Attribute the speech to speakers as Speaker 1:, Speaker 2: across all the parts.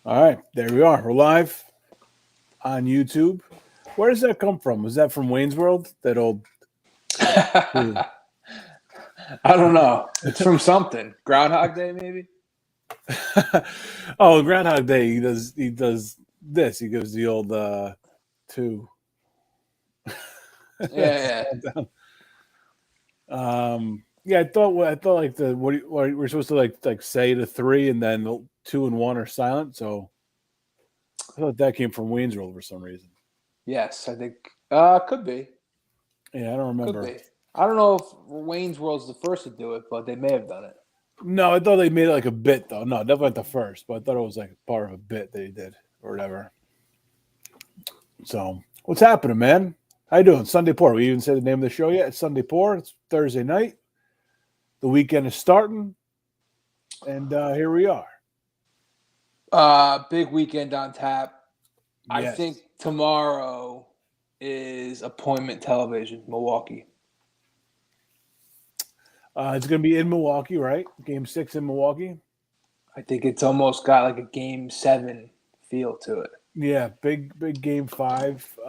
Speaker 1: All right, there we are. We're live on YouTube. Where does that come from? Was that from Wayne's World? That old. Hmm.
Speaker 2: I don't know. It's from something. Groundhog Day, maybe?
Speaker 1: Oh, Groundhog Day. He does this. He gives the old two. That's
Speaker 2: Yeah,
Speaker 1: down. Yeah, I thought like what we're supposed to like say the three and then the two and one are silent. So I thought that came from Wayne's World for some reason.
Speaker 2: yes, I think could be.
Speaker 1: Yeah, I don't
Speaker 2: Could
Speaker 1: remember.
Speaker 2: be. I don't know if Wayne's World's the first to do it, but they may have done it.
Speaker 1: No, I thought they made it like a bit though. No, definitely not the first, but I thought it was like part of a bit that he did or whatever. So, what's happening, man? How you doing? Sunday Pour. We even said the name of the show yet? It's Sunday Pour. It's Thursday night. The weekend is starting, and here we are.
Speaker 2: Big weekend on tap. I
Speaker 1: Yes.
Speaker 2: think tomorrow is appointment television, Milwaukee.
Speaker 1: It's going to be in Milwaukee, right? Game 6 in Milwaukee.
Speaker 2: I think it's almost got like a game 7 feel to it.
Speaker 1: Yeah, big game 5.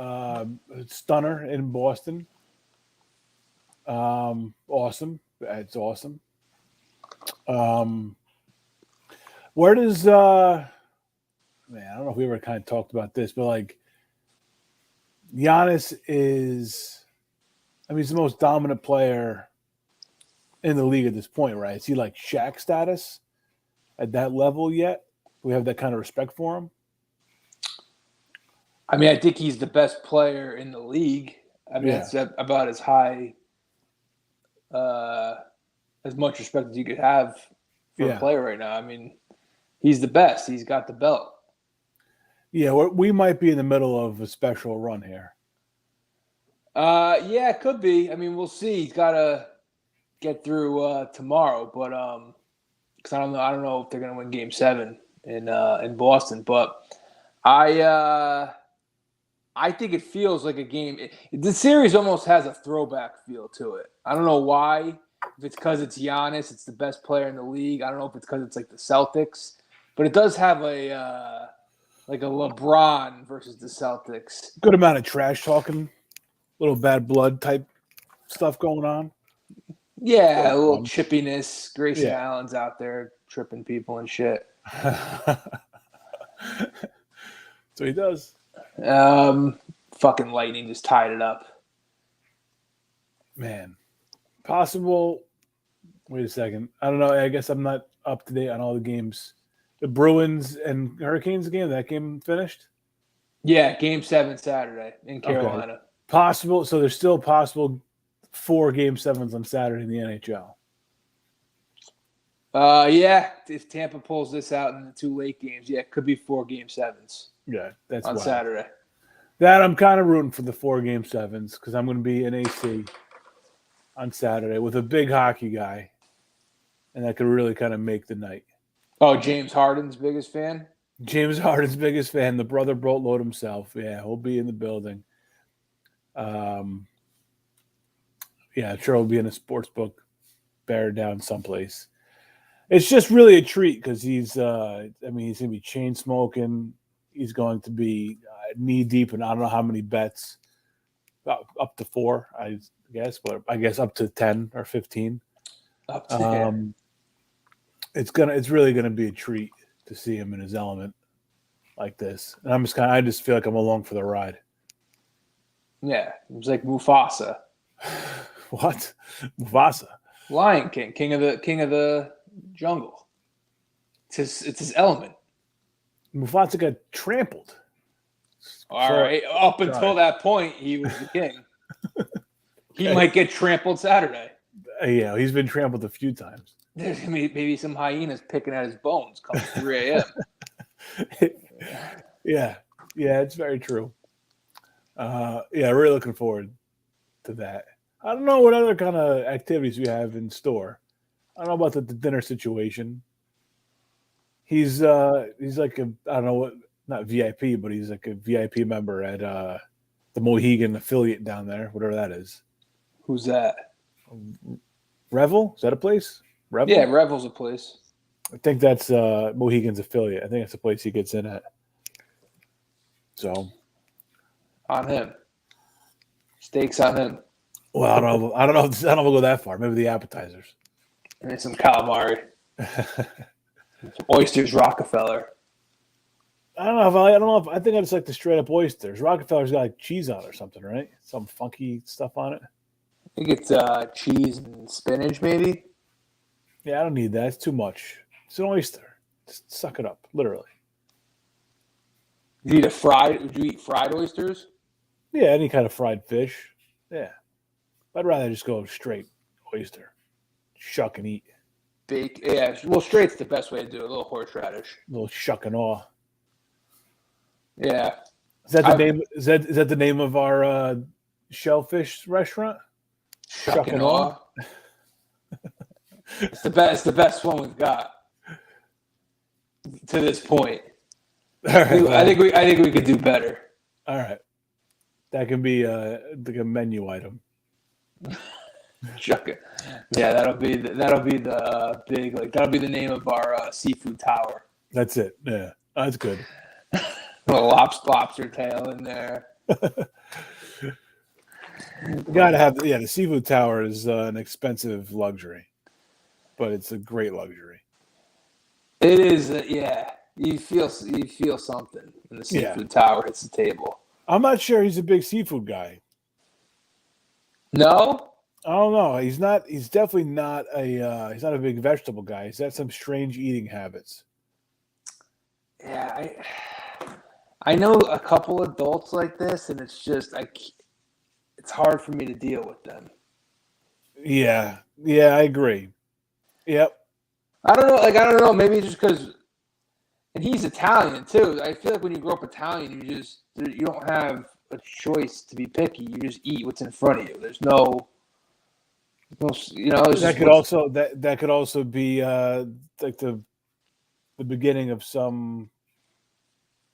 Speaker 1: Stunner in Boston. Awesome. It's awesome. Where does man? I don't know if we ever kind of talked about this, but like Giannis is, I mean, he's the most dominant player in the league at this point, right? Is he like Shaq status at that level yet? We have that kind of respect for him.
Speaker 2: I mean, I think he's the best player in the league. I mean,
Speaker 1: Yeah.
Speaker 2: it's about as high, as much respect as you could have for
Speaker 1: Yeah.
Speaker 2: a player right now. I mean, he's the best. He's got the belt.
Speaker 1: Yeah, we might be in the middle of a special run here.
Speaker 2: Yeah, it could be. I mean, we'll see. He's got to get through tomorrow, but because I don't know if they're going to win Game 7 in Boston, but I think it feels like a game. The series almost has a throwback feel to it. I don't know why. If it's because it's Giannis, it's the best player in the league. I don't know if it's because it's like the Celtics, but it does have a like a LeBron versus the Celtics.
Speaker 1: Good amount of trash talking, little bad blood type stuff going on.
Speaker 2: Yeah, a little chippiness. Grayson
Speaker 1: Yeah.
Speaker 2: Allen's out there tripping people and shit.
Speaker 1: So he does.
Speaker 2: Fucking Lightning just tied it up.
Speaker 1: Man, possible. Wait a second. I don't know. I guess I'm not up to date on all the games. The Bruins and Hurricanes game. That game finished.
Speaker 2: Yeah, Game 7 Saturday in Carolina.
Speaker 1: Okay. Possible. So there's still possible 4 Game 7s on Saturday in the NHL.
Speaker 2: Yeah, if Tampa pulls this out in the 2 late games, yeah, it could be 4 Game 7s.
Speaker 1: Yeah, that's
Speaker 2: on
Speaker 1: wild.
Speaker 2: Saturday.
Speaker 1: That I'm kind of rooting for the 4 Game 7s because I'm going to be in AC on Saturday with a big hockey guy, and that could really kind of make the night.
Speaker 2: Oh, James Harden's biggest fan?
Speaker 1: James Harden's biggest fan, the brother boatload himself. Yeah, he'll be in the building. Yeah, I'm sure he'll be in a sports book, bear down someplace. It's just really a treat because he's going to be chain smoking. He's going to be knee deep in I don't know how many bets, up to 4, I guess, but I guess up to 10 or 15.
Speaker 2: Up to 10.
Speaker 1: It's really gonna be a treat to see him in his element like this, and I just feel like I'm along for the ride.
Speaker 2: Yeah, it was like Mufasa.
Speaker 1: What? Mufasa?
Speaker 2: Lion King, king of the jungle. It's his element.
Speaker 1: Mufasa got trampled.
Speaker 2: All right. Up until that point, he was the king. He might get trampled Saturday.
Speaker 1: Yeah, he's been trampled a few times.
Speaker 2: There's gonna be maybe some hyenas picking at his bones come 3 a.m.
Speaker 1: Yeah, it's very true. Yeah, really looking forward to that. I don't know what other kind of activities we have in store. I don't know about the dinner situation. He's like I don't know what, not VIP, but he's like a VIP member at the Mohegan affiliate down there, whatever that is.
Speaker 2: Who's that?
Speaker 1: Revel? Is that a place? Revel?
Speaker 2: Yeah, Revel's a place.
Speaker 1: I think that's Mohegan's affiliate. I think it's the place he gets in at. So,
Speaker 2: On him. Steaks on him.
Speaker 1: well, I don't know. I don't know if we'll go that far. Maybe the appetizers.
Speaker 2: And then some calamari. Oysters, Rockefeller.
Speaker 1: I don't know if I don't know if I think I just like the straight up oysters. Rockefeller's got like cheese on it or something, right? Some funky stuff on it.
Speaker 2: I think it's cheese and spinach, maybe.
Speaker 1: Yeah, I don't need that. It's too much. It's an oyster. Just suck it up, literally.
Speaker 2: Would you eat fried oysters?
Speaker 1: Yeah, any kind of fried fish. Yeah. I'd rather just go straight oyster. Shuck and eat.
Speaker 2: Bake. Yeah. Well, straight's the best way to do it. A little horseradish.
Speaker 1: A little shuck and awe.
Speaker 2: Yeah.
Speaker 1: Is that the name? Is that the name of our shellfish restaurant?
Speaker 2: Shuck and awe. It's the best. The best one we've got to this point.
Speaker 1: All right,
Speaker 2: I think we could do better.
Speaker 1: All right, that can be like a menu item.
Speaker 2: Shuck it. Yeah, that'll be the big that'll be the name of our seafood tower.
Speaker 1: That's it. Yeah, that's good.
Speaker 2: A little lobster tail in there.
Speaker 1: You gotta have the seafood tower is an expensive luxury, but it's a great luxury.
Speaker 2: It is. Yeah, you feel something when the seafood tower hits the table.
Speaker 1: I'm not sure he's a big seafood guy.
Speaker 2: No,
Speaker 1: I don't know. He's not. He's definitely not a. He's not a big vegetable guy. He's got some strange eating habits.
Speaker 2: Yeah, I know a couple adults like this, and it's just it's hard for me to deal with them.
Speaker 1: Yeah, I agree. Yep.
Speaker 2: I don't know. Maybe just because, and he's Italian too. I feel like when you grow up Italian, you don't have a choice to be picky. You just eat what's in front of you. There's no
Speaker 1: that could also be like the beginning of some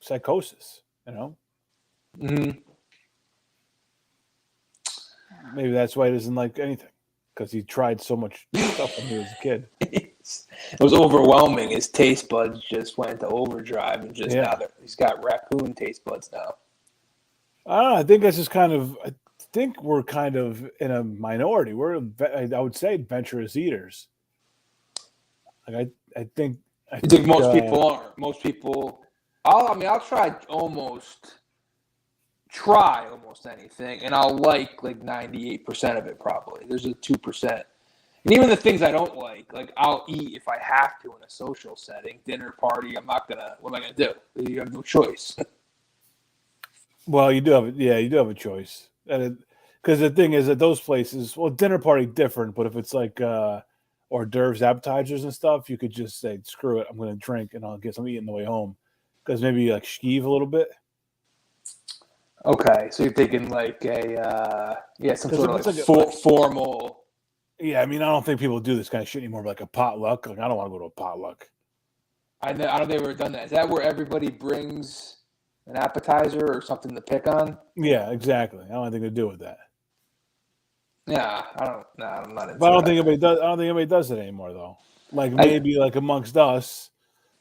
Speaker 1: psychosis.
Speaker 2: Mm-hmm.
Speaker 1: Maybe that's why he doesn't like anything, because he tried so much stuff when he was a kid.
Speaker 2: It was overwhelming. His taste buds just went into overdrive, and now he's got raccoon taste buds now.
Speaker 1: I don't know. I think that's just I think we're kind of in a minority. I would say adventurous eaters. Like I think
Speaker 2: most people aren't. Most people. I'll try almost anything, and I'll like 98% of it probably. There's a 2%. And even the things I don't like I'll eat if I have to in a social setting, dinner party. What am I gonna do? You have no choice.
Speaker 1: Well, you do have a choice. Because the thing is, at those places, well, dinner party different, but if it's like hors d'oeuvres, appetizers and stuff, you could just say, screw it, I'm going to drink and I'll get some eating on the way home. Because maybe skeeve a little bit.
Speaker 2: Okay, so you're thinking some sort of formal.
Speaker 1: Yeah, I mean, I don't think people do this kind of shit anymore, like a potluck. I don't want to go to a potluck.
Speaker 2: I don't think they've ever done that. Is that where everybody brings an appetizer or something to pick on?
Speaker 1: Yeah, exactly. I don't have anything to do with that.
Speaker 2: Yeah, I'm not into
Speaker 1: But I don't
Speaker 2: that.
Speaker 1: think anybody does it anymore, though. Maybe amongst us,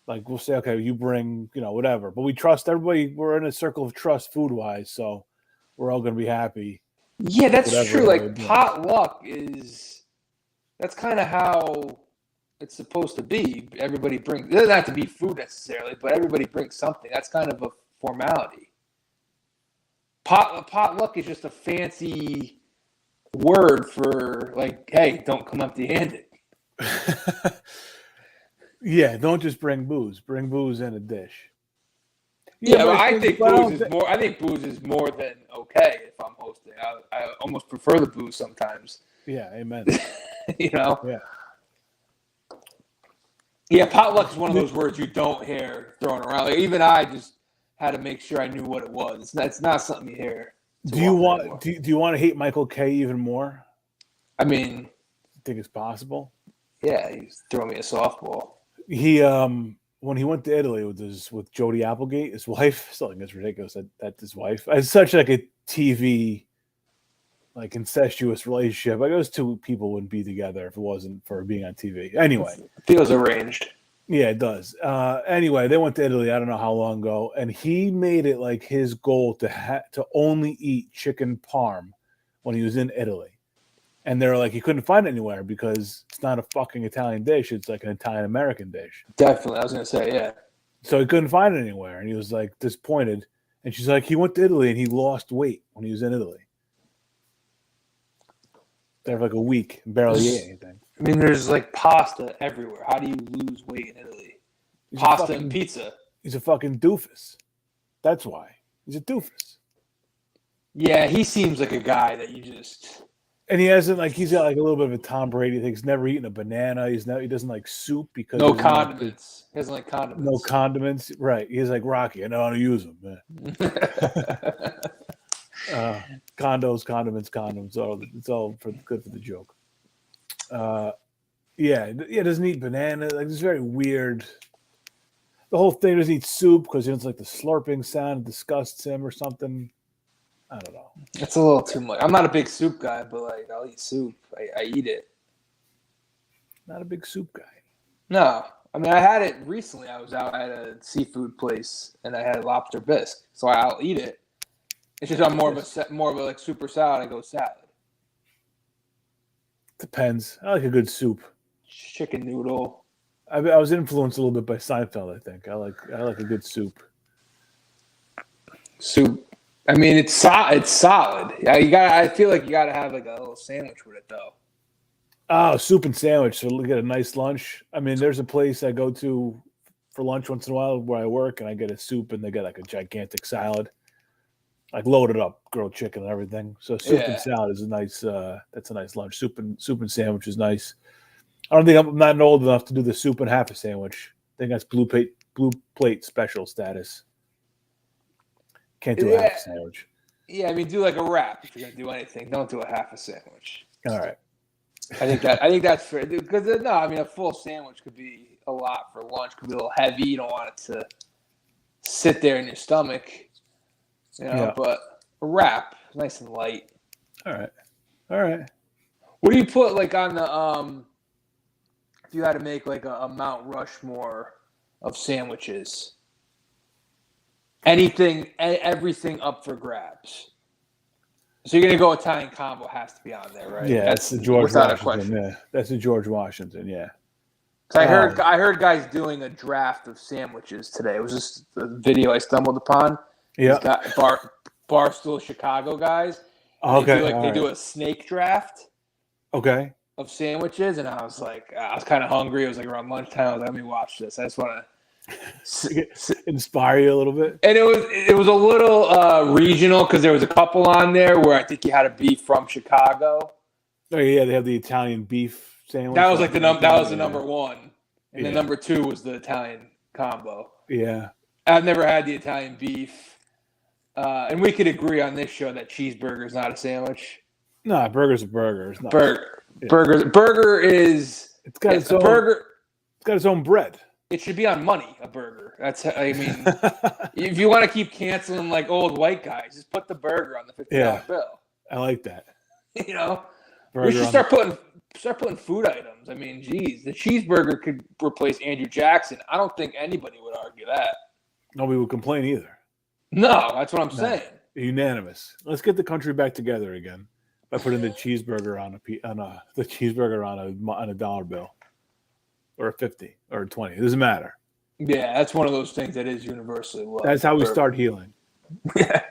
Speaker 1: we'll say, okay, you bring, whatever. But we trust everybody. We're in a circle of trust food-wise, so we're all going to be happy.
Speaker 2: Yeah, that's true. Potluck that's kind of how it's supposed to be. Everybody brings, it doesn't have to be food necessarily, but everybody brings something. That's kind of a formality. Potluck is just a fancy word for hey, don't come empty-handed.
Speaker 1: Yeah, don't just bring booze. Bring booze in a dish.
Speaker 2: Yeah, but I think booze is more than okay if I'm hosting. I almost prefer the booze sometimes.
Speaker 1: Yeah, amen.
Speaker 2: Yeah. Yeah, potluck is one of those words you don't hear thrown around. Even I just had to make sure I knew what it was. It's not something you hear.
Speaker 1: Do you want to hate Michael Kay even more?
Speaker 2: I mean,
Speaker 1: you think it's possible?
Speaker 2: Yeah, he's throwing me a softball.
Speaker 1: He when he went to Italy with Jody Applegate, his wife. I still think it's ridiculous that his wife. It's such a TV incestuous relationship. Those two people wouldn't be together if it wasn't for being on TV. Anyway,
Speaker 2: feels arranged.
Speaker 1: Yeah, it does. Anyway, they went to Italy. I don't know how long ago, and he made it like his goal to only eat chicken parm when he was in Italy. And they're like, he couldn't find it anywhere because it's not a fucking Italian dish. It's like an Italian American dish.
Speaker 2: Definitely. I was going to say, yeah.
Speaker 1: So he couldn't find it anywhere, and he was like disappointed. And she's like, he went to Italy and he lost weight when he was in Italy. There for like a week, barely ate anything.
Speaker 2: I mean, there's like pasta everywhere. How do you lose weight in Italy?
Speaker 1: He's
Speaker 2: Pasta and pizza.
Speaker 1: He's a fucking doofus. That's why. He's a doofus.
Speaker 2: Yeah, he seems like a guy that you just.
Speaker 1: And he hasn't he's got like a little bit of a Tom Brady thing. He's never eaten a banana. He doesn't like soup because
Speaker 2: no condiments. He doesn't like condiments.
Speaker 1: No condiments. Right. He's like Rocky. I know how to use them, man. Condos, condiments, condoms. It's all good for the joke. Doesn't eat banana. Like it's very weird. The whole thing doesn't eat soup because it's like the slurping sound. It disgusts him or something. I don't know.
Speaker 2: It's a little too much. I'm not a big soup guy, but like I'll eat soup. I eat it.
Speaker 1: Not a big soup guy.
Speaker 2: No, I mean I had it recently. I was out at a seafood place and I had lobster bisque, so I'll eat it. It's just I'm more of a like super salad. I go salad.
Speaker 1: Depends. I like a good soup.
Speaker 2: Chicken noodle.
Speaker 1: I was influenced a little bit by Seinfeld. I think I like a good soup.
Speaker 2: Soup. I mean, it's solid. Yeah, I feel like you gotta have like a little sandwich with it though.
Speaker 1: Oh, soup and sandwich. So we get a nice lunch. I mean, there's a place I go to for lunch once in a while where I work, and I get a soup, and they get like a gigantic salad, like loaded up grilled chicken and everything. So soup and salad is a nice. That's a nice lunch. Soup and sandwich is nice. I don't think I'm not old enough to do the soup and half a sandwich. I think that's blue plate special status. Can't do a half a sandwich.
Speaker 2: Yeah, I mean, do like a wrap if you're gonna do anything. Don't do a half a sandwich.
Speaker 1: All right.
Speaker 2: I think that's fair because a full sandwich could be a lot for lunch. Could be a little heavy. You don't want it to sit there in your stomach, But a wrap, nice and light.
Speaker 1: All right.
Speaker 2: What do you put like on the if you had to make like a Mount Rushmore of sandwiches? Everything up for grabs. So you're gonna go Italian combo has to be on there, right?
Speaker 1: Yeah, that's the George Washington. Yeah, that's the George Washington. Yeah.
Speaker 2: I heard guys doing a draft of sandwiches today. It was just a video I stumbled upon.
Speaker 1: Yeah.
Speaker 2: Got Barstool Chicago guys.
Speaker 1: Okay.
Speaker 2: They do a snake draft.
Speaker 1: Okay.
Speaker 2: Of sandwiches, and I was like, I was kind of hungry. It was like around lunchtime. I was like, let me watch this. I just want
Speaker 1: to inspire you a little bit.
Speaker 2: And it was a little regional because there was a couple on there where I think you had to be from Chicago.
Speaker 1: Oh yeah, they have the Italian beef sandwich.
Speaker 2: That was like the number one, and the number two was the Italian combo.
Speaker 1: Yeah,
Speaker 2: I've never had the Italian beef, and we could agree on this show that cheeseburger is not a sandwich.
Speaker 1: No, burger's a burger. It's not
Speaker 2: burger. Yeah. Burger is.
Speaker 1: It's got its own burger. It's got its own bread.
Speaker 2: It should be on money. A burger. If you want to keep canceling like old white guys, just put the burger on the $50 bill.
Speaker 1: I like that.
Speaker 2: We should start putting food items. I mean, geez, the cheeseburger could replace Andrew Jackson. I don't think anybody would argue that. Nobody
Speaker 1: would complain either.
Speaker 2: No, that's what I'm saying.
Speaker 1: Unanimous. Let's get the country back together again by putting the cheeseburger on a dollar bill, or a 50 or a 20. It doesn't matter.
Speaker 2: Yeah, that's one of those things that is universally loved.
Speaker 1: That's how we start healing.
Speaker 2: Yeah.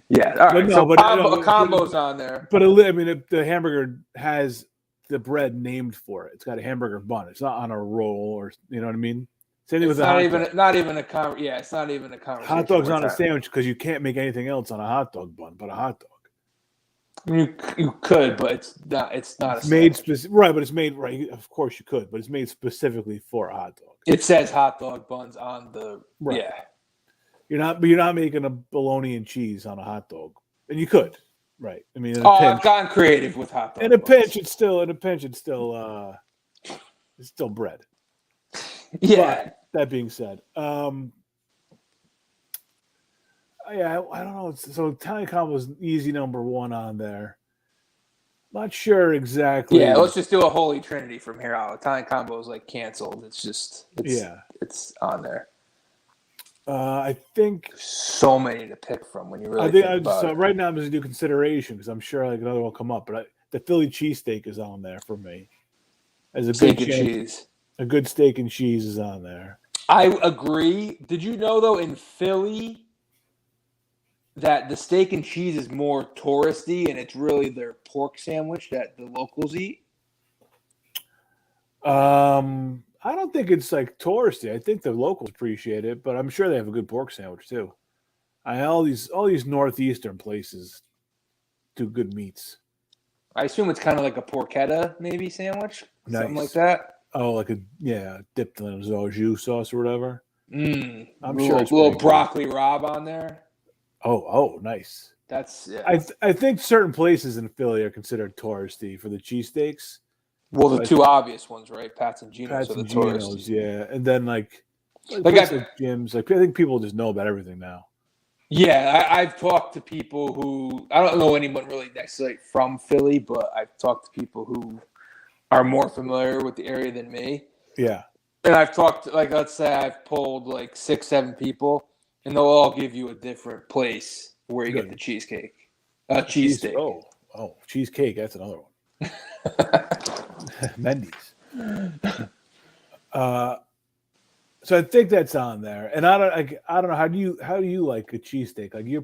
Speaker 2: Yeah. All right. A combo's on there.
Speaker 1: But the hamburger has the bread named for it. It's got a hamburger bun. It's not on a roll, or you know what I mean. Same thing with
Speaker 2: not even a conversation.
Speaker 1: Hot dog's not a sandwich because you can't make anything else on a hot dog bun but a hot dog.
Speaker 2: You could, but it's not.
Speaker 1: It's made right, but it's made right. Of course you could, but it's made specifically for a hot dog.
Speaker 2: It says hot dog buns on the yeah.
Speaker 1: You're not making a bologna and cheese on a hot dog, and you could, right? I mean,
Speaker 2: I've gotten creative with hot dog.
Speaker 1: In a pinch, it's still bread.
Speaker 2: Yeah.
Speaker 1: But that being said, I don't know. So Italian combo is easy number one on there. Not sure exactly.
Speaker 2: Yeah, let's just do a holy trinity from here out. Italian combo is like canceled. It's on there.
Speaker 1: I think
Speaker 2: So many to pick from when you really
Speaker 1: I think
Speaker 2: think about it.
Speaker 1: right now I'm just gonna do consideration because I'm sure like another will come up. But the Philly cheesesteak is on there for me. As a good
Speaker 2: Steak and
Speaker 1: chance,
Speaker 2: cheese.
Speaker 1: a good steak and cheese is on there.
Speaker 2: I agree. Did you know though in Philly that the steak and cheese is more touristy and it's really their pork sandwich that the locals eat?
Speaker 1: I don't think it's like touristy. I think the locals appreciate it, but I'm sure they have a good pork sandwich too. All these northeastern places do good meats.
Speaker 2: I assume it's kind of like a porchetta maybe sandwich, something like
Speaker 1: Nice.
Speaker 2: that.
Speaker 1: Oh, like dipped in a au jus sauce or whatever. I'm sure it's
Speaker 2: Little
Speaker 1: pretty good.
Speaker 2: broccoli rabe on there.
Speaker 1: Oh, nice.
Speaker 2: That's
Speaker 1: I think certain places in Philly are considered touristy for the cheesesteaks.
Speaker 2: well, the two obvious ones, right? Pat's and Geno's
Speaker 1: Pats
Speaker 2: are the
Speaker 1: and Geno's,
Speaker 2: tourists.
Speaker 1: yeah, and then like
Speaker 2: Like
Speaker 1: places like Jim's. Like I think people just know about everything now.
Speaker 2: Yeah, I've talked to people who I don't know anyone really necessarily from Philly, but I've talked to people who are more familiar with the area than me.
Speaker 1: Yeah,
Speaker 2: And I've talked like let's say I've polled like 6, 7 people, and they'll all give you a different place where you get the cheesecake, cheesesteak.
Speaker 1: Oh, cheesecake. That's another one. Mendy's. So I think that's on there, and I don't know how do you like a cheesesteak? Like you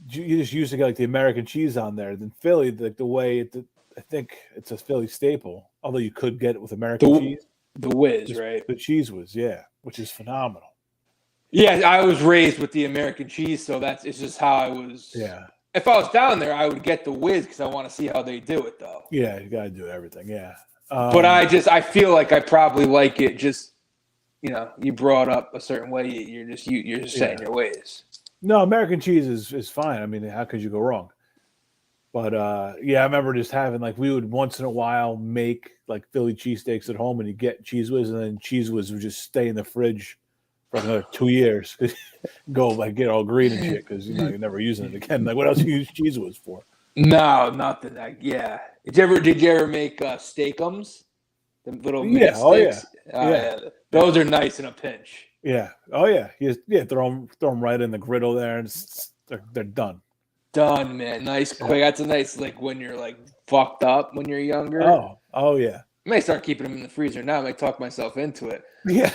Speaker 1: just used to get like the American cheese on there. Then Philly, like the way I think it's a Philly staple. Although you could get it with American cheese,
Speaker 2: the whiz, right?
Speaker 1: The cheese whiz, yeah, which is phenomenal.
Speaker 2: Yeah, I was raised with the American cheese, so it's just how I was.
Speaker 1: Yeah.
Speaker 2: If I was down there, I would get the whiz because I want to see how they do it, though.
Speaker 1: Yeah, you got to do everything. Yeah.
Speaker 2: But I feel like I probably like it. Just you brought up a certain way. You're just saying your ways.
Speaker 1: No, American cheese is fine. I mean, how could you go wrong? But yeah, I remember just having like we would once in a while make like Philly cheesesteaks at home, and you get Cheese Whiz, and then Cheese Whiz would just stay in the fridge for another 2 years. Go like get all green and shit because you're never using it again. Like what else do you use Cheese Whiz for?
Speaker 2: No, nothing. Yeah. Did you ever make steakums? The little mini steaks? Yeah. Those are nice in a pinch.
Speaker 1: Yeah. Oh yeah. Throw them right in the griddle there, and they're done.
Speaker 2: Done, man. Nice, quick. That's a nice like when you're like fucked up when you're younger.
Speaker 1: Oh yeah.
Speaker 2: I may start keeping them in the freezer now. I might talk myself into it.
Speaker 1: Yeah.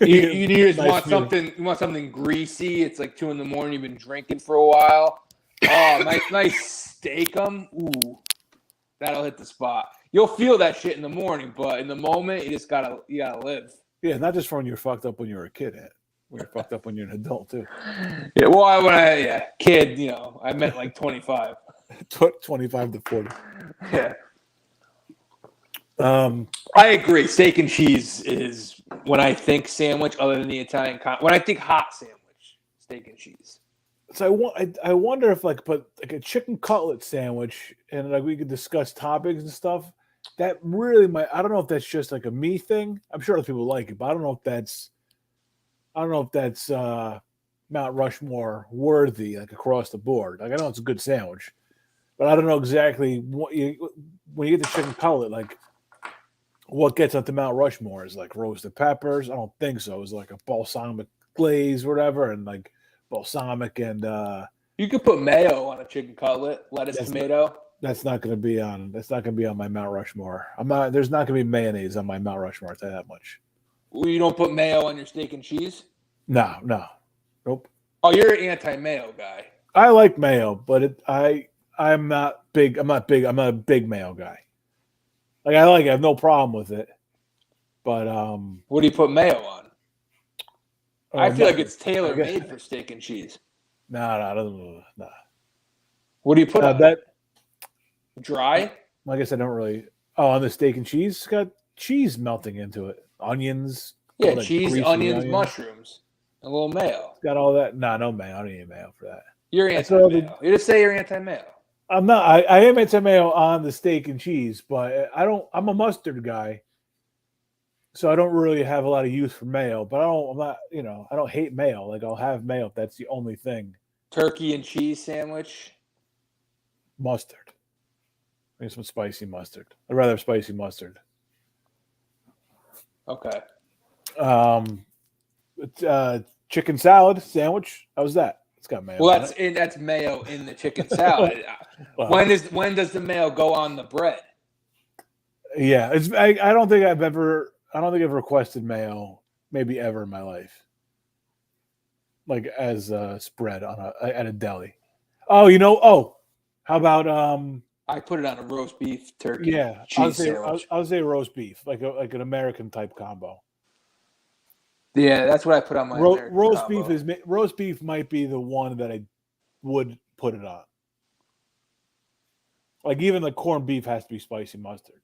Speaker 2: You just want something. You want something greasy. It's like 2 a.m. You've been drinking for a while. Oh, nice steakum. Ooh, that'll hit the spot. You'll feel that shit in the morning, but in the moment, you gotta live.
Speaker 1: Yeah, not just when you're fucked up when you were a kid. When you're fucked up when you're an adult too.
Speaker 2: Yeah, well, kid, I meant like 25.
Speaker 1: 25 to 40.
Speaker 2: Yeah. I agree. Steak and cheese is when I think sandwich, other than the Italian. When I think hot sandwich, steak and cheese.
Speaker 1: So I wonder if like a chicken cutlet sandwich and like we could discuss toppings and stuff. That really I don't know if that's just like a me thing. I'm sure other people like it, but I don't know if that's Mount Rushmore worthy like across the board. Like I know it's a good sandwich, but I don't know exactly when you get the chicken cutlet like. What gets onto Mount Rushmore is like roasted peppers. I don't think so. It's like a balsamic glaze, or whatever, and like balsamic and.
Speaker 2: You could put mayo on a chicken cutlet, lettuce, tomato.
Speaker 1: That's not going to be on. That's not going to be on my Mount Rushmore. There's not going to be mayonnaise on my Mount Rushmore. I'll tell you that much.
Speaker 2: Well, you don't put mayo on your steak and cheese?
Speaker 1: No, nope.
Speaker 2: Oh, you're an anti-mayo guy.
Speaker 1: I like mayo, but I'm not big. I'm not a big mayo guy. Like I like it. I have no problem with it. But
Speaker 2: what do you put mayo on? I feel like it's tailor-made for steak and cheese.
Speaker 1: No.
Speaker 2: What do you put on
Speaker 1: that?
Speaker 2: Dry?
Speaker 1: I guess I don't really. Oh, on the steak and cheese, it's got cheese melting into it. Onions.
Speaker 2: Yeah, cheese, onions, mushrooms, and a little mayo.
Speaker 1: It's got all that. No mayo. I don't need mayo for that.
Speaker 2: You're anti-mayo. You just say you're anti-mayo.
Speaker 1: I'm not. I am anti-mayo on the steak and cheese, but I'm a mustard guy, so I don't really have a lot of use for mayo. But I don't hate mayo. Like I'll have mayo if that's the only thing.
Speaker 2: Turkey and cheese sandwich.
Speaker 1: mustard. Maybe some spicy mustard. I'd rather have spicy mustard.
Speaker 2: Okay.
Speaker 1: Chicken salad sandwich. How's that? It's got mayo.
Speaker 2: Well,
Speaker 1: on it.
Speaker 2: that's mayo in the chicken salad.
Speaker 1: Well,
Speaker 2: when does the mayo go on the bread?
Speaker 1: yeah, I don't think I've requested mayo maybe ever in my life, like as a spread at a deli. Oh, how about
Speaker 2: I put it on a roast beef turkey
Speaker 1: yeah,
Speaker 2: cheese sandwich.
Speaker 1: I would say roast beef, like an American type combo.
Speaker 2: Yeah, that's what I put on my American
Speaker 1: roast
Speaker 2: combo.
Speaker 1: roast beef might be the one that I would put it on. Like even the corned beef has to be spicy mustard.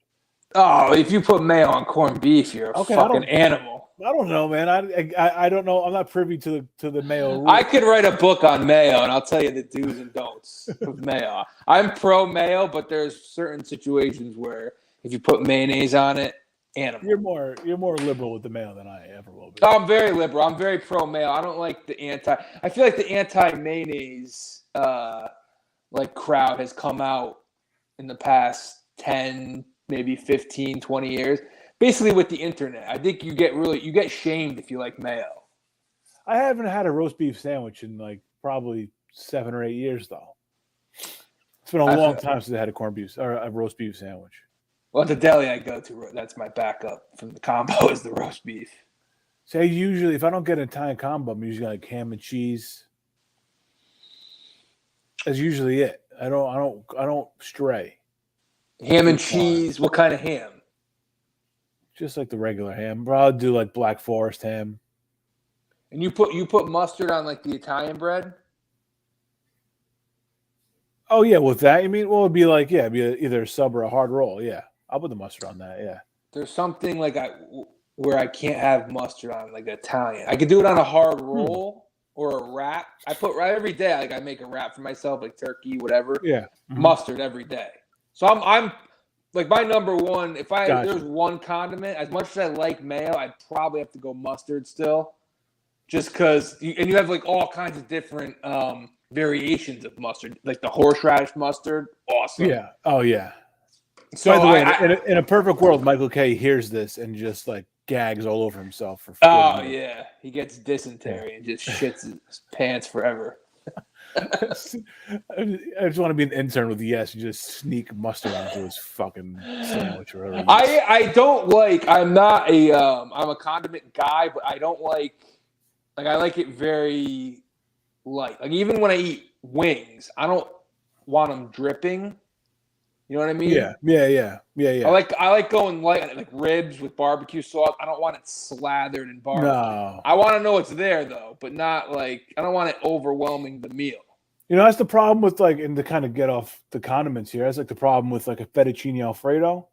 Speaker 2: Oh, if you put mayo on corned beef, you're a fucking animal.
Speaker 1: I don't know, man. I don't know. I'm not privy to the mayo.
Speaker 2: I could write a book on mayo, and I'll tell you the do's and don'ts of mayo. I'm pro mayo, but there's certain situations where if you put mayonnaise on it, animal.
Speaker 1: You're more liberal with the mayo than I ever will be.
Speaker 2: I'm very liberal. I'm very pro mayo. I don't like the anti. I feel like the anti mayonnaise like crowd has come out in the past 10, maybe 15, 20 years. Basically with the internet. I think you get shamed if you like mayo.
Speaker 1: I haven't had a roast beef sandwich in like probably 7 or 8 years though. It's been a long time since I had a corned beef or a roast beef sandwich.
Speaker 2: Well, the deli I go to, that's my backup from the combo is the roast beef.
Speaker 1: So usually, if I don't get an Italian combo, I'm usually like ham and cheese. That's usually it. I don't stray.
Speaker 2: Ham and cheese. What kind of ham?
Speaker 1: Just like the regular ham. But I'll do like Black Forest ham.
Speaker 2: And you put mustard on like the Italian bread?
Speaker 1: Oh yeah, with that you mean? Well, it'd be like it'd be either a sub or a hard roll. Yeah, I'll put the mustard on that. Yeah.
Speaker 2: There's something like where I can't have mustard on like Italian. I could do it on a hard roll or a wrap. I put right every day. Like I make a wrap for myself, like turkey, whatever.
Speaker 1: Yeah. Mm-hmm.
Speaker 2: Mustard every day. So I'm like my number one. If there's one condiment, as much as I like mayo, I'd probably have to go mustard still, just because. And you have like all kinds of different variations of mustard, like the horseradish mustard. Awesome.
Speaker 1: Yeah. Oh yeah.
Speaker 2: So
Speaker 1: by the way, in a perfect world, Michael K hears this and just like gags all over himself for.
Speaker 2: Oh yeah, he gets dysentery and just shits his pants forever.
Speaker 1: I just want to be an intern with Yes and just sneak mustard onto his fucking sandwich or whatever.
Speaker 2: I'm not a I'm a condiment guy, but I don't like I like it very light. Like even when I eat wings, I don't want them dripping. You know what I mean? Yeah. I like going light, like ribs with barbecue sauce. I don't want it slathered in barbecue.
Speaker 1: No.
Speaker 2: I want to know it's there though, but not like I don't want it overwhelming the meal.
Speaker 1: You know, that's the problem with like, and to kind of get off the condiments here, that's like the problem with like a fettuccine Alfredo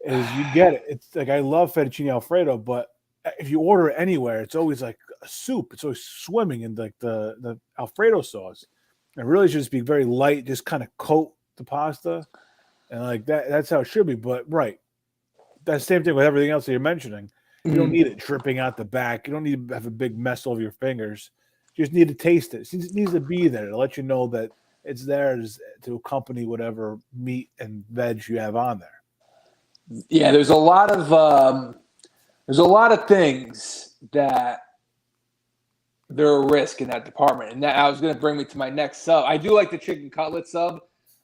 Speaker 1: is you get it. It's like I love fettuccine Alfredo, but if you order it anywhere, it's always like a soup. It's always swimming in like the Alfredo sauce. It really should just be very light, just kind of coat the pasta. And like that's how it should be. But right. That's the same thing with everything else that you're mentioning. You don't need it dripping out the back. You don't need to have a big mess all over your fingers. You just need to taste it. It needs to be there to let you know that it's there to accompany whatever meat and veg you have on there.
Speaker 2: Yeah, there's a lot of things that they're a risk in that department. And that I was going to bring me to my next sub. I do like the chicken cutlet sub.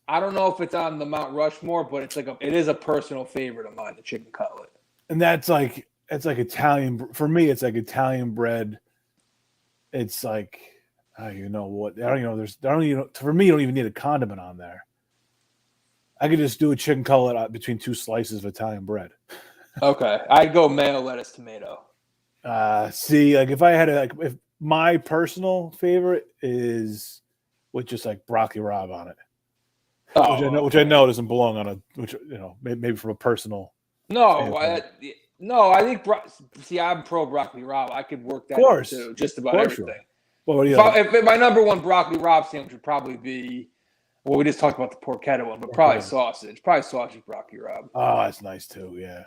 Speaker 2: I don't know if it's on the Mount Rushmore, but it is a personal favorite of mine, the chicken cutlet.
Speaker 1: And it's like Italian for me. It's like Italian bread. It's like you know what? For me, you don't even need a condiment on there. I could just do a chicken cutlet between two slices of Italian bread.
Speaker 2: Okay, I'd go mayo, lettuce, tomato.
Speaker 1: See, like if my personal favorite is with just like broccoli rabe on it. Which I know doesn't belong on maybe from a personal.
Speaker 2: I think. I'm pro broccoli rabe. I could work that into just about everything. Well, if my number one broccoli rabe sandwich would probably be, we just talked about the porchetta one, but probably sausage. Probably sausage broccoli rabe.
Speaker 1: Oh, that's nice too. Yeah.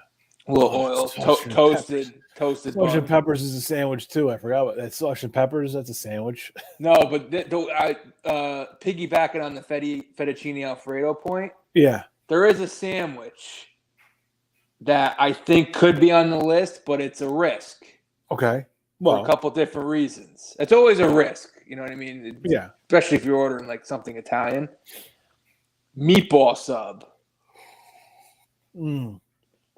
Speaker 2: A little
Speaker 1: Oh,
Speaker 2: oil,
Speaker 1: sausage and
Speaker 2: toasted
Speaker 1: Sausage
Speaker 2: bun.
Speaker 1: and peppers is a sandwich too. I forgot what that sausage and peppers. That's a sandwich.
Speaker 2: No, but piggybacking on the fettuccine Alfredo point,
Speaker 1: Yeah.
Speaker 2: there is a sandwich that I think could be on the list, but it's a risk
Speaker 1: Okay.
Speaker 2: for a
Speaker 1: Well.
Speaker 2: couple different reasons. It's always a risk, you know what I mean?
Speaker 1: Yeah.
Speaker 2: Especially if you're ordering like something Italian. Meatball sub.
Speaker 1: Mm,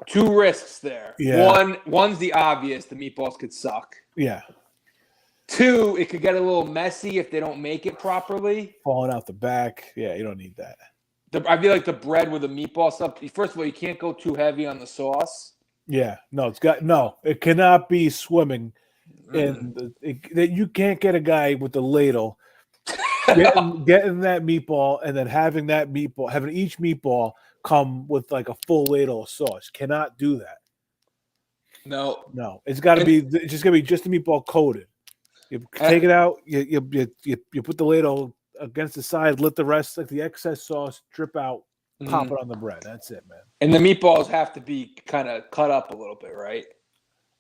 Speaker 2: Two risks there.
Speaker 1: Yeah.
Speaker 2: One's the obvious, the meatballs could suck.
Speaker 1: yeah.
Speaker 2: Two, it could get a little messy if they don't make it properly.
Speaker 1: Falling out the back. Yeah. You don't need that.
Speaker 2: I feel like the bread with the meatball sub. First of all, you can't go too heavy on the sauce.
Speaker 1: Yeah. No. It cannot be swimming. And that you can't get a guy with the ladle getting that meatball and then having each meatball come with like a full ladle of sauce. Cannot do that.
Speaker 2: No.
Speaker 1: It's got to be. It's just gonna be just the meatball coated. You take it out. You put the ladle against the side. Let the rest, like the excess sauce, drip out. Pop it on the bread. That's it, man.
Speaker 2: And the meatballs have to be kind of cut up a little bit, right?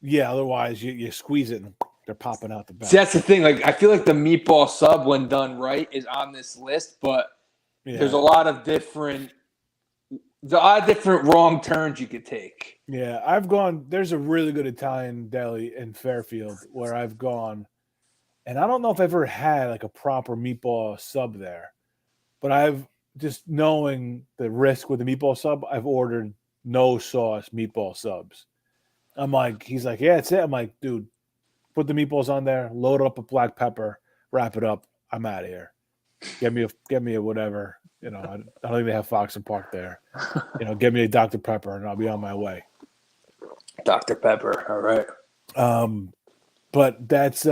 Speaker 1: Yeah. Otherwise, you squeeze it and they're popping out the back.
Speaker 2: See, that's the thing. Like, I feel like the meatball sub, when done right, is on this list, but there's a lot of different wrong turns you could take.
Speaker 1: Yeah, there's a really good Italian deli in Fairfield where I've gone, and I don't know if I've ever had like a proper meatball sub there, but I've just knowing the risk with the meatball sub, I've ordered no sauce meatball subs. He's like, yeah, it's it. I'm like, dude, put the meatballs on there, load it up with black pepper, wrap it up. I'm out of here. Get me a whatever. I don't think they have Fox and Park there. Get me a Dr. Pepper and I'll be on my way.
Speaker 2: Dr. Pepper. All right.
Speaker 1: But that's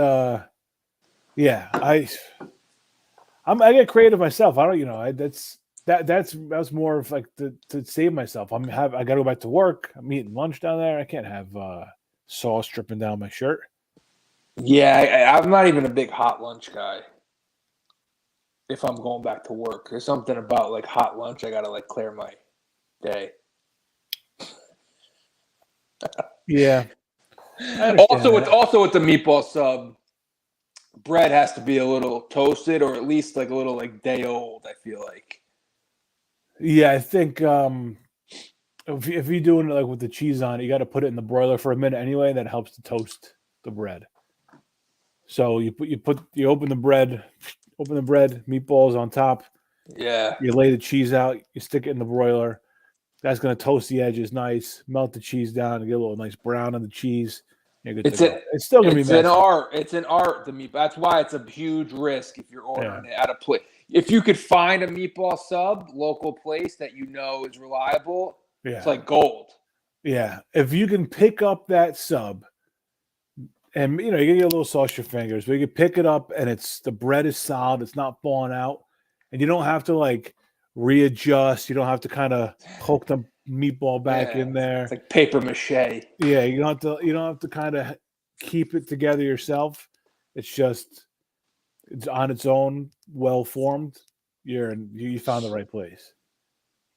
Speaker 1: yeah, I get creative myself. I don't, that's more of like to save myself. I got to go back to work. I'm eating lunch down there. I can't have sauce dripping down my shirt.
Speaker 2: Yeah, I'm not even a big hot lunch guy. If I'm going back to work, there's something about like hot lunch. I gotta like clear my day.
Speaker 1: Yeah.
Speaker 2: Also with the meatball sub, bread has to be a little toasted or at least like a little like day old. I feel like.
Speaker 1: Yeah, I think if you're doing it like with the cheese on it, you got to put it in the broiler for a minute anyway. That helps to toast the bread. So you open the bread, meatballs on top.
Speaker 2: Yeah.
Speaker 1: You lay the cheese out. You stick it in the broiler. That's going to toast the edges nice. Melt the cheese down and get a little nice brown on the cheese. It's still going to be messy.
Speaker 2: It's an art. It's an art, the meat. That's why it's a huge risk if you're ordering it at a place. If you could find a meatball sub, local place that you know is reliable, it's like gold.
Speaker 1: Yeah. If you can pick up that sub, and you get a little sauce your fingers, but you can pick it up and the bread is solid, it's not falling out, and you don't have to like readjust. You don't have to kind of poke the meatball back in there.
Speaker 2: It's like paper mache.
Speaker 1: Yeah, you don't have to kind of keep it together yourself. It's on its own, well formed. You found the right place.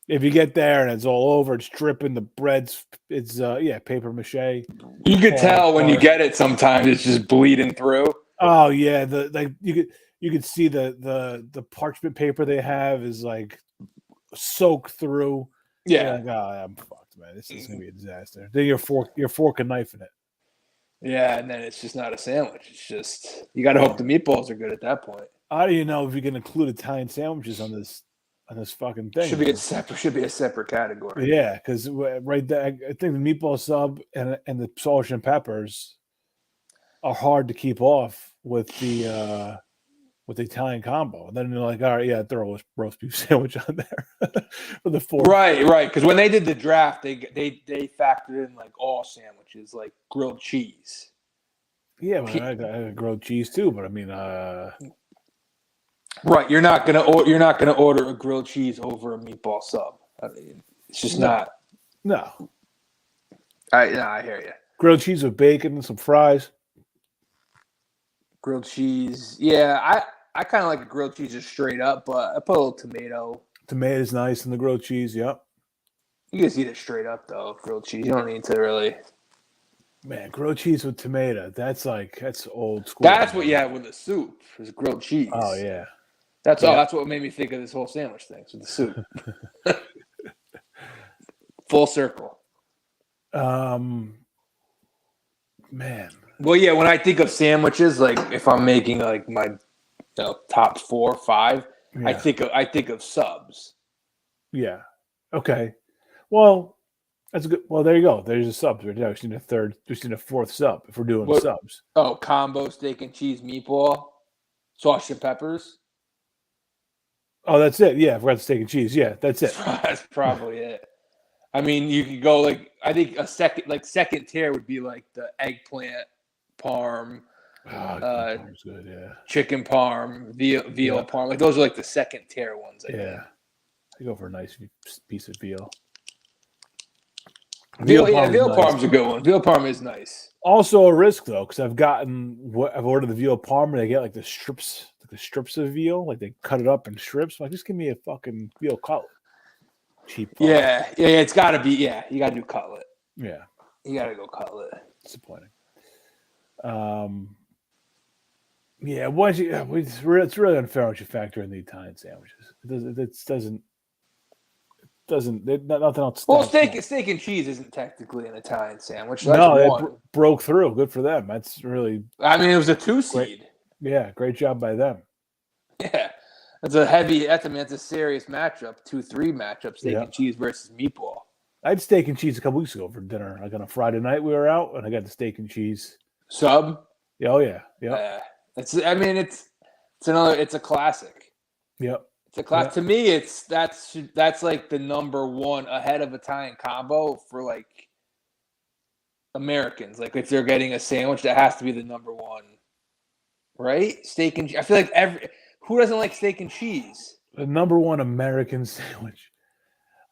Speaker 1: If you get there and it's all over, it's dripping, the bread's paper mache.
Speaker 2: You could tell when you get it sometimes it's just bleeding through.
Speaker 1: Oh yeah, you could see the parchment paper they have is like soaked through.
Speaker 2: Yeah.
Speaker 1: Like, oh, I'm fucked, man. This is gonna be a disaster. Then you're fork and knife in it.
Speaker 2: Yeah, and then it's just not a sandwich. It's just you got to hope the meatballs are good at that point.
Speaker 1: How do you know if you can include Italian sandwiches on this fucking thing?
Speaker 2: Should be a separate category.
Speaker 1: Yeah, because right there, I think the meatball sub and the sausage and peppers are hard to keep off with the Italian combo. And then they're like, all right, yeah, throw a roast beef sandwich on there for the four.
Speaker 2: Right. Because when they did the draft, they factored in like all sandwiches, like grilled cheese.
Speaker 1: Yeah, but I got grilled cheese too. But I mean,
Speaker 2: right, you're not gonna order a grilled cheese over a meatball sub. I mean, it's just not.
Speaker 1: No.
Speaker 2: I hear you.
Speaker 1: Grilled cheese with bacon and some fries.
Speaker 2: Grilled cheese, yeah. I kind of like a grilled cheese just straight up, but I put a little tomato.
Speaker 1: Tomato's nice in the grilled cheese. Yep.
Speaker 2: You just eat it straight up though, grilled cheese. You don't need to really.
Speaker 1: Man, grilled cheese with tomato. That's old school.
Speaker 2: That's what you have with the soup is grilled cheese.
Speaker 1: Oh yeah.
Speaker 2: That's
Speaker 1: Yeah.
Speaker 2: That's what made me think of this whole sandwich thing with the soup. Full circle.
Speaker 1: Man.
Speaker 2: Well, yeah. When I think of sandwiches, like if I'm making like my top 4 or 5,
Speaker 1: Yeah.
Speaker 2: I think of subs.
Speaker 1: Yeah. Okay. Well, that's good. Well, there you go. There's a sub right there. We've seen a third. We've seen a fourth sub if we're doing
Speaker 2: What-
Speaker 1: subs.
Speaker 2: Oh, combo steak and cheese meatball, sausage and peppers.
Speaker 1: Oh, that's it. Yeah, I forgot the steak and cheese. Yeah, that's it.
Speaker 2: That's probably it. I mean, you could go like I think a second tier would be like the eggplant parm,
Speaker 1: Oh, that's good. Yeah.
Speaker 2: chicken parm, veal
Speaker 1: Yeah.
Speaker 2: parm. Like those are like the second tier ones. I think.
Speaker 1: Yeah. I go for a nice piece of veal.
Speaker 2: Veal
Speaker 1: parm is nice.
Speaker 2: parm's a good one. Veal parm is nice.
Speaker 1: Also a risk though, because I've ordered the veal parm and they get like the strips of veal, like they cut it up in strips. I'm like, just give me a fucking veal cutlet. Cheap. Fuck.
Speaker 2: Yeah. It's got to be. Yeah, you got to do cutlet.
Speaker 1: Yeah.
Speaker 2: You got to go cutlet.
Speaker 1: Disappointing. Yeah. It's really unfair once you factor in the Italian sandwiches. Nothing else.
Speaker 2: Well,
Speaker 1: stands out.
Speaker 2: steak and cheese isn't technically an Italian sandwich.
Speaker 1: No,
Speaker 2: That's
Speaker 1: they
Speaker 2: one.
Speaker 1: broke through. Good for them. That's really
Speaker 2: I mean, it was a 2 seed.
Speaker 1: great job by them.
Speaker 2: Yeah. That's a serious matchup. 2-3 matchup, steak and cheese versus meatball.
Speaker 1: I had steak and cheese a couple weeks ago for dinner. Like on a Friday night, we were out, and I got the steak and cheese.
Speaker 2: Sub?
Speaker 1: Yeah, oh yeah, yeah,
Speaker 2: It's a classic.
Speaker 1: yep.
Speaker 2: It's a class. To me, that's like the number one ahead of Italian combo for like Americans. Like if they're getting a sandwich, that has to be the number one, right? Steak and I feel like who doesn't like steak and cheese?
Speaker 1: The number one American sandwich.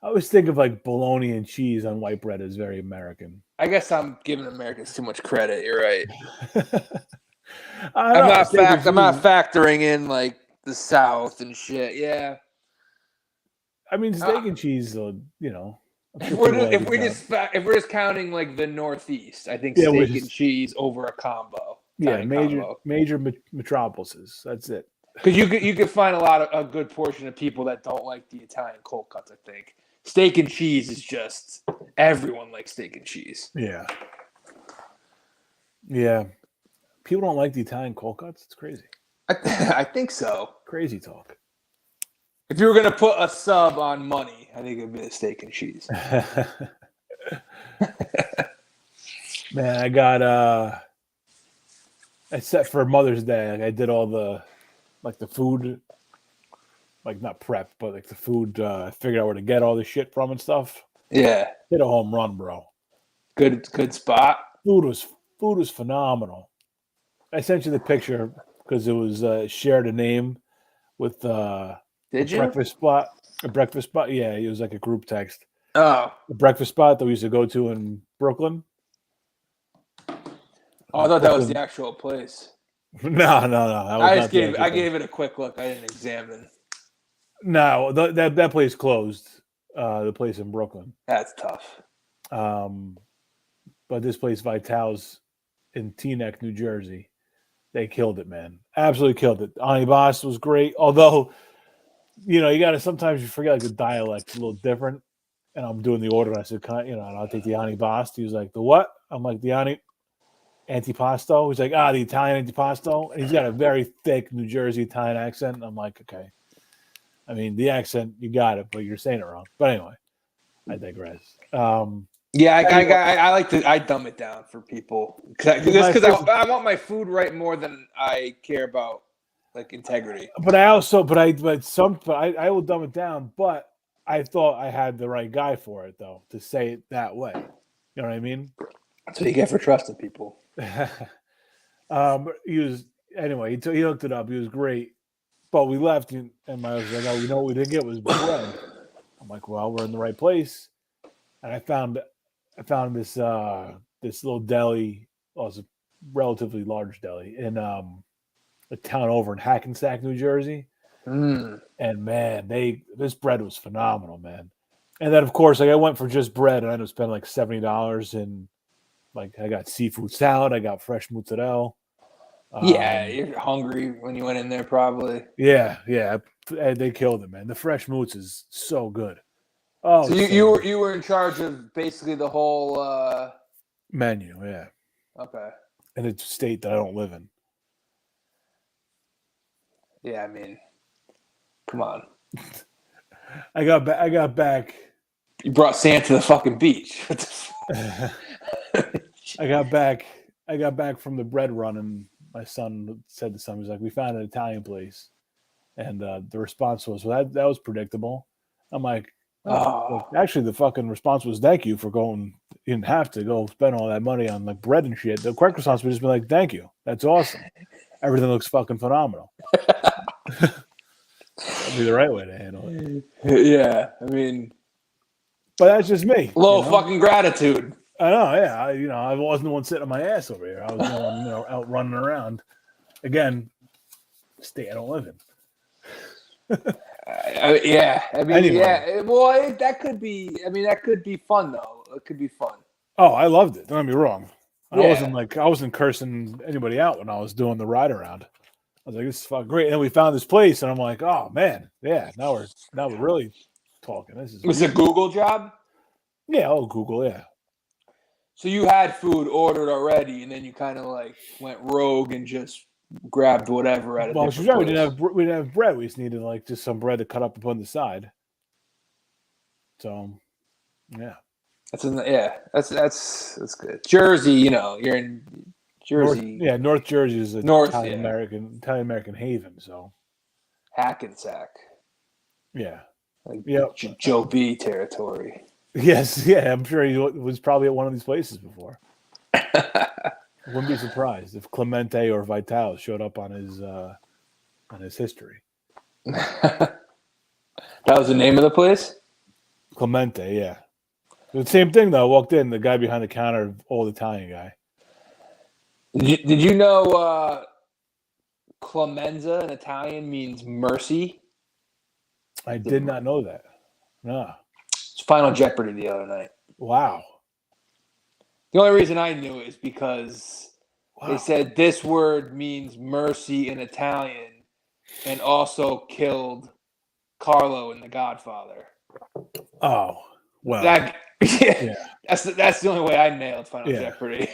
Speaker 1: I always think of like bologna and cheese on white bread as very American.
Speaker 2: I guess I'm giving Americans too much credit. You're right.
Speaker 1: I'm
Speaker 2: not factoring in like the South and shit. Yeah.
Speaker 1: I mean, steak and cheese, I'm sure
Speaker 2: If we're just counting like the Northeast, I think steak and cheese over a combo.
Speaker 1: Yeah, major metropolises. That's it.
Speaker 2: Because you could find a good portion of people that don't like the Italian cold cuts. I think steak and cheese is just everyone likes steak and cheese.
Speaker 1: Yeah. Yeah. People don't like the Italian cold cuts. It's crazy.
Speaker 2: I think so.
Speaker 1: Crazy talk.
Speaker 2: If you were gonna put a sub on money, I think it'd be the steak and cheese.
Speaker 1: Man, I got I set for Mother's Day. Like I did all the food, like not prep, but like the food. I figured out where to get all the shit from and stuff.
Speaker 2: Yeah,
Speaker 1: Hit a home run, bro.
Speaker 2: Good spot.
Speaker 1: Food was phenomenal. I sent you the picture because it was shared a name with
Speaker 2: Did you?
Speaker 1: breakfast spot. A breakfast spot. Yeah, it was like a group text.
Speaker 2: Oh,
Speaker 1: A breakfast spot that we used to go to in Brooklyn.
Speaker 2: I thought that was the actual place.
Speaker 1: No.
Speaker 2: I gave it a quick look. I didn't examine.
Speaker 1: No, that place closed. The place in Brooklyn.
Speaker 2: That's tough.
Speaker 1: But this place, Vital's in Teaneck, New Jersey, they killed it, man. Absolutely killed it. Ani Boss was great. Although, you got to sometimes you forget like the dialect's a little different. And I'm doing the order. And I said, and I'll take the Ani Boss. He was like, the what? I'm like, the antipasto. He's like, the Italian antipasto. And he's got a very thick New Jersey Italian accent. And I'm like, okay. I mean, the accent, you got it, but you're saying it wrong. But anyway, I digress.
Speaker 2: Yeah, I like to dumb it down for people because I want my food right more than I care about like integrity.
Speaker 1: But I will dumb it down. But I thought I had the right guy for it though to say it that way. You know what I mean?
Speaker 2: That's what you get for trusting people.
Speaker 1: He hooked it up. He was great. But we left, and my was like, "Oh, what we didn't get was bread." I'm like, "Well, we're in the right place." And I found this little deli. Well, it's a relatively large deli in a town over in Hackensack, New Jersey. And man, this bread was phenomenal, man. And then, of course, like I went for just bread, and I ended up spending like $70, and like I got seafood salad, I got fresh mozzarella.
Speaker 2: Yeah,
Speaker 1: Um,
Speaker 2: you're hungry when you went in there, probably.
Speaker 1: yeah, they killed it, man. The fresh mozz is so good. Oh,
Speaker 2: So
Speaker 1: it's
Speaker 2: you
Speaker 1: so
Speaker 2: you were
Speaker 1: good.
Speaker 2: you were in charge of basically the whole.
Speaker 1: Menu, yeah,
Speaker 2: Okay.
Speaker 1: in a state that I don't live in.
Speaker 2: Yeah, I mean, come on.
Speaker 1: I got back.
Speaker 2: You brought sand to the fucking beach. What the
Speaker 1: I got back. I got back from the bread run, and my son said to someone, "He's like, we found an Italian place," and the response was, "Well, that was predictable." I'm like, "Oh, like,
Speaker 2: Oh,
Speaker 1: actually, the fucking response was, thank you for going. You didn't have to go spend all that money on like bread and shit." The correct response would just be like, "Thank you. That's awesome. Everything looks fucking phenomenal." That'd be the right way to handle it.
Speaker 2: yeah. I mean,
Speaker 1: But that's just me,
Speaker 2: a
Speaker 1: you
Speaker 2: little
Speaker 1: know.
Speaker 2: fucking gratitude.
Speaker 1: I know, yeah. I wasn't the one sitting on my ass over here. I was the one, out running around. Again, state I don't live in.
Speaker 2: Yeah. I mean,
Speaker 1: Anyway,
Speaker 2: yeah. Well, that could be. I mean, that could be fun though. It could be fun.
Speaker 1: oh, I loved it. Don't get me wrong.
Speaker 2: Yeah.
Speaker 1: I wasn't cursing anybody out when I was doing the ride around. I was like, this is fucking great. And then we found this place, and I'm like, oh man, yeah. Now we're really talking. This is
Speaker 2: Was it a Google job?
Speaker 1: yeah. Oh, Google, yeah.
Speaker 2: So you had food ordered already, and then you kind of like went rogue and just grabbed whatever at a
Speaker 1: Well, she's
Speaker 2: different
Speaker 1: right.
Speaker 2: place.
Speaker 1: We didn't have bread. We just needed like just some bread to cut up and put on the side. So, yeah.
Speaker 2: Yeah. That's good. Jersey, you're in Jersey,
Speaker 1: North Jersey is an
Speaker 2: North, yeah,
Speaker 1: Italian American haven. So,
Speaker 2: Hackensack,
Speaker 1: yeah.
Speaker 2: like
Speaker 1: Yep.
Speaker 2: Joe B territory.
Speaker 1: Yes, yeah. I'm sure he was probably at one of these places before. Wouldn't be surprised if Clemente or Vital showed up on his history.
Speaker 2: That was the name of the place.
Speaker 1: Clemente, yeah. The same thing though. I walked in, the guy behind the counter, old Italian guy.
Speaker 2: Did you know Clemenza in Italian means mercy?
Speaker 1: I did not know that. No.
Speaker 2: It's Final Jeopardy the other night.
Speaker 1: Wow.
Speaker 2: The only reason I knew it is because they
Speaker 1: Wow.
Speaker 2: said this word means mercy in Italian and also killed Carlo in The Godfather.
Speaker 1: Oh, well.
Speaker 2: Yeah. That's the only way I nailed Final
Speaker 1: Yeah.
Speaker 2: Jeopardy.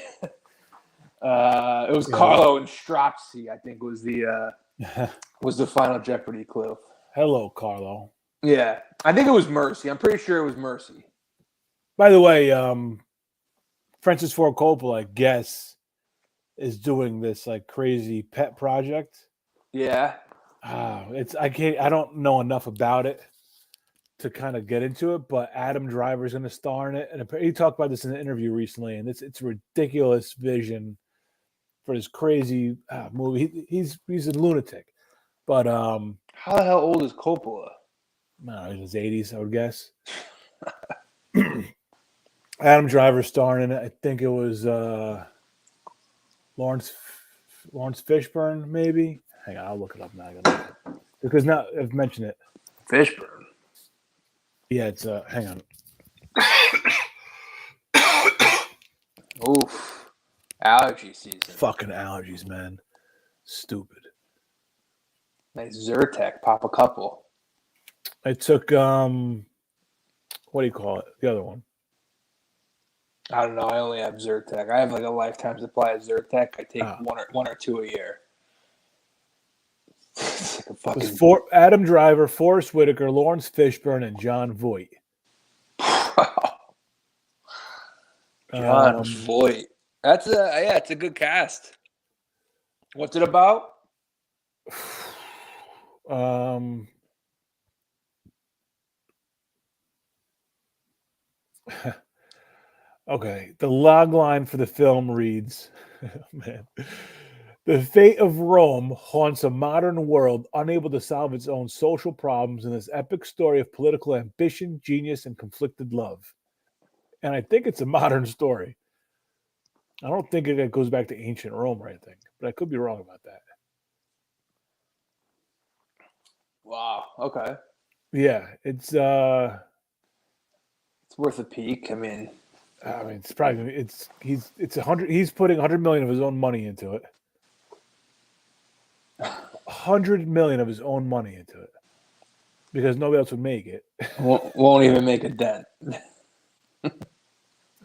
Speaker 2: It was Carlo and Strozzi, I think, was the Final Jeopardy clue.
Speaker 1: Hello, Carlo.
Speaker 2: Yeah, I think it was Mercy. I'm pretty sure it was Mercy.
Speaker 1: By the way, Francis Ford Coppola, I guess, is doing this like crazy pet project.
Speaker 2: Yeah.
Speaker 1: I don't know enough about it to kind of get into it, but Adam Driver is going to star in it, and he talked about this in an interview recently, and it's a ridiculous vision for this crazy movie. He's a lunatic, but
Speaker 2: How the hell old is Coppola?
Speaker 1: I don't know, in his 80s, I would guess. Adam Driver starring in it. I think it was Lawrence Fishburne, maybe. Hang on, I'll look it up now. Because now I've mentioned it.
Speaker 2: Fishburne.
Speaker 1: Yeah, it's hang on.
Speaker 2: Oof. Allergy season.
Speaker 1: Fucking allergies, man. Stupid.
Speaker 2: Nice Zyrtec. Pop a couple.
Speaker 1: I took what do you call it? The other one.
Speaker 2: I don't know. I only have Zyrtec. I have like a lifetime supply of Zyrtec. I take one or two a year. It's like a fucking...
Speaker 1: Adam Driver, Forrest Whitaker, Lawrence Fishburne, and John Voight.
Speaker 2: John Voight. It's a good cast. What's it about?
Speaker 1: Okay, the log line for the film reads, man, the fate of Rome haunts a modern world unable to solve its own social problems in this epic story of political ambition, genius, and conflicted love. And I think it's a modern story. I don't think it goes back to ancient Rome or anything, but I could be wrong about that.
Speaker 2: Wow. Okay.
Speaker 1: Yeah, it's
Speaker 2: It's worth a peek. I mean,
Speaker 1: it's probably it's 100. He's putting 100 million of his own money into it. 100 million of his own money into it because nobody else would make it.
Speaker 2: won't even make a dent.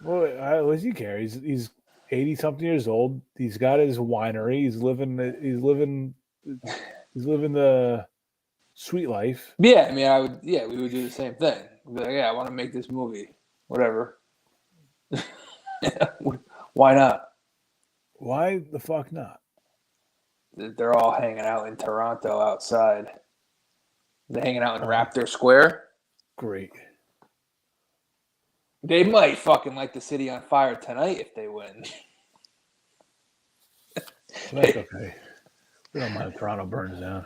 Speaker 1: Well, what does he care? He's 80 something years old. He's got his winery. He's living the sweet life.
Speaker 2: Yeah, I mean, we would do the same thing. We'd be like, yeah, I want to make this movie. Whatever. Why not?
Speaker 1: Why the fuck not?
Speaker 2: They're all hanging out in Toronto outside. They're hanging out in Raptor Square.
Speaker 1: Great.
Speaker 2: They might fucking light the city on fire tonight if they win.
Speaker 1: That's okay. We don't mind if Toronto burns down.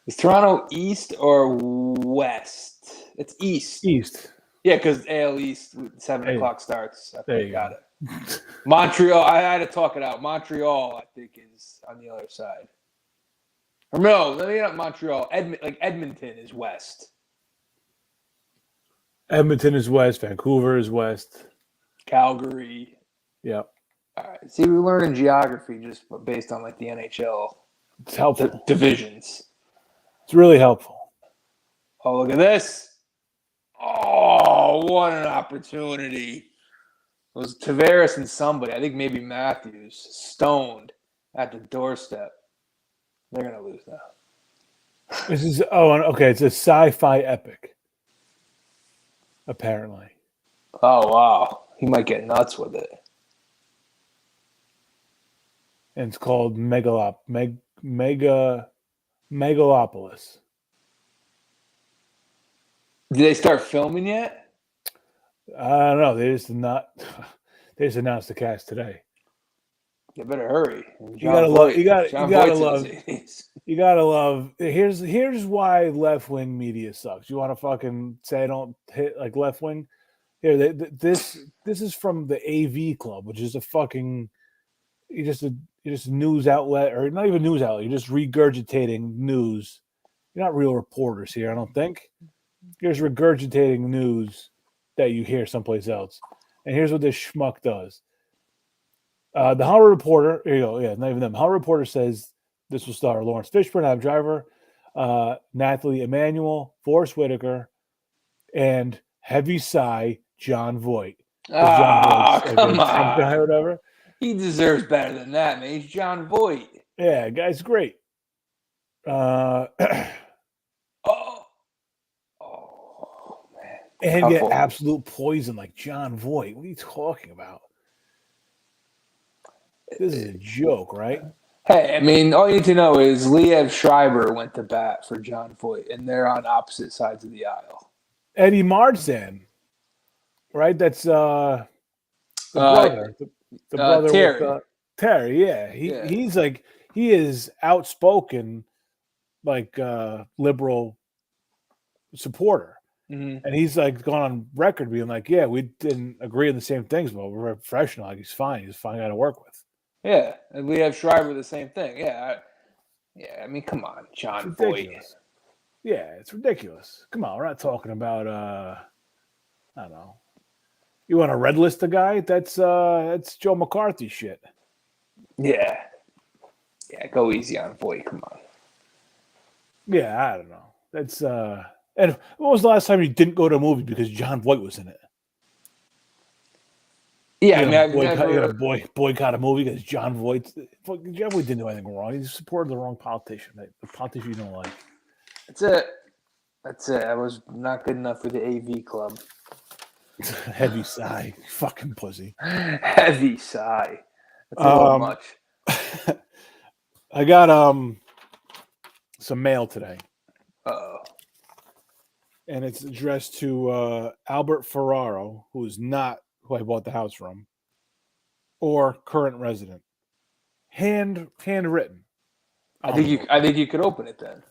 Speaker 2: Is Toronto east or west? It's east.
Speaker 1: East.
Speaker 2: Yeah, because AL East 7 o'clock starts.
Speaker 1: There you
Speaker 2: got
Speaker 1: go.
Speaker 2: it. Montreal. I had to talk it out. Montreal, I think, is on the other side. Or no, maybe not Montreal. Edmonton is west.
Speaker 1: Edmonton is west. Vancouver is west.
Speaker 2: Calgary.
Speaker 1: Yep.
Speaker 2: All right. See, we're learning geography just based on like the NHL
Speaker 1: It's helpful.
Speaker 2: divisions.
Speaker 1: It's really helpful.
Speaker 2: Oh, look at this. Oh, what an opportunity. It was Tavares and somebody, I think maybe Matthews, stoned at the doorstep. They're going to lose now.
Speaker 1: This is okay. It's a sci-fi epic. Apparently.
Speaker 2: Oh, wow. He might get nuts with it.
Speaker 1: And it's called Megalopolis.
Speaker 2: Did they start filming yet?
Speaker 1: I don't know. They just announced the cast today.
Speaker 2: They better hurry.
Speaker 1: You gotta love. Here's why left wing media sucks. You want to fucking say I don't hit like left wing? Here, this is from the AV Club, which is a fucking you're just a news outlet, or not even news outlet. You're just regurgitating news. You're not real reporters here, I don't think. You're just regurgitating news that you hear someplace else. And here's what this schmuck does. The Hollywood Reporter, here you go, yeah, not even them. Hollywood Reporter says this will star Lawrence Fishburne, Adam Driver, Nathalie Emanuel, Forrest Whitaker, and heavy sigh, John Voight.
Speaker 2: Oh, come on.
Speaker 1: Trump guy or whatever.
Speaker 2: He deserves better than that, man. He's John Voight.
Speaker 1: Yeah, guy's great.
Speaker 2: Oh, man.
Speaker 1: And get absolute poison like John Voight. What are you talking about? This is a joke, right?
Speaker 2: Hey, I mean, all you need to know is Liev Schreiber went to bat for John Voight, and they're on opposite sides of the aisle.
Speaker 1: Eddie Marsan, right? That's the brother. The brother
Speaker 2: Terry.
Speaker 1: with Terry, yeah. He's like, he is outspoken, like liberal supporter.
Speaker 2: Mm-hmm.
Speaker 1: And he's like gone on record being like, yeah, we didn't agree on the same things, but we're professional. Like, he's fine. He's a fine guy to work with.
Speaker 2: Yeah, and Liev Schreiber the same thing. Yeah, I mean, come on, John Voight.
Speaker 1: Yeah, it's ridiculous. Come on, we're not talking about I don't know. You want to red list the guy? That's Joe McCarthy shit.
Speaker 2: Yeah, go easy on Voight. Come on.
Speaker 1: Yeah, I don't know. That's and when was the last time you didn't go to a movie because John Voight was in it?
Speaker 2: Yeah,
Speaker 1: you got to boycott a movie because John Voight didn't do anything wrong. He supported the wrong politician. The politician you don't like.
Speaker 2: That's it. I was not good enough for the AV Club.
Speaker 1: Heavy sigh, fucking pussy.
Speaker 2: Heavy sigh. That's a little much.
Speaker 1: I got some mail today.
Speaker 2: Uh-oh.
Speaker 1: And it's addressed to Albert Ferraro, who is not who I bought the house from, or current resident. Handwritten.
Speaker 2: I think you could open it then.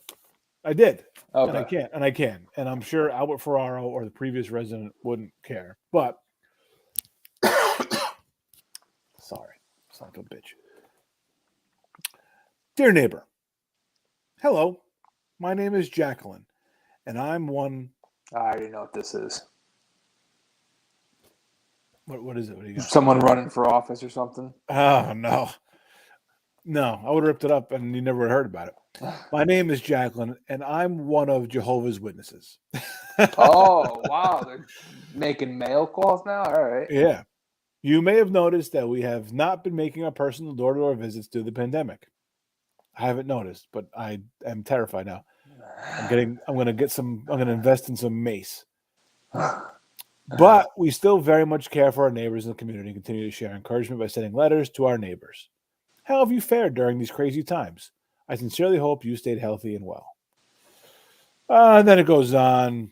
Speaker 1: I did.
Speaker 2: Okay.
Speaker 1: And I can. And I'm sure Albert Ferraro or the previous resident wouldn't care. But sorry, son of a bitch. Dear neighbor, hello. My name is Jacqueline, and I'm one.
Speaker 2: I already know what this is.
Speaker 1: What is it? What do you got?
Speaker 2: Someone running for office or something.
Speaker 1: Oh no. No, I would have ripped it up and you never would have heard about it. My name is Jacqueline, and I'm one of Jehovah's Witnesses.
Speaker 2: Oh, wow. They're making mail calls now? All right.
Speaker 1: Yeah. You may have noticed that we have not been making our personal door-to-door visits due to the pandemic. I haven't noticed, but I am terrified now. I'm going to invest in some mace. But we still very much care for our neighbors in the community and continue to share encouragement by sending letters to our neighbors. How have you fared during these crazy times? I sincerely hope you stayed healthy and well. And then it goes on,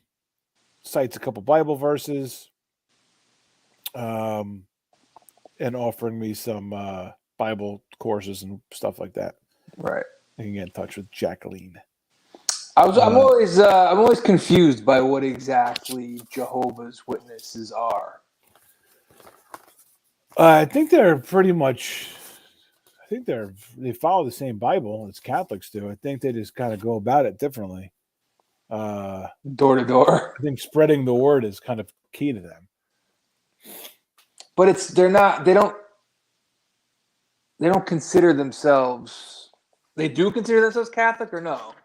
Speaker 1: cites a couple Bible verses, and offering me some Bible courses and stuff like that.
Speaker 2: Right.
Speaker 1: I can get in touch with Jacqueline.
Speaker 2: I'm always confused by what exactly Jehovah's Witnesses are.
Speaker 1: I think they're pretty much. I think they follow the same Bible as Catholics do. I think they just kind of go about it differently.
Speaker 2: Door to door.
Speaker 1: I think spreading the word is kind of key to them.
Speaker 2: But they don't consider themselves. They do consider themselves Catholic or no?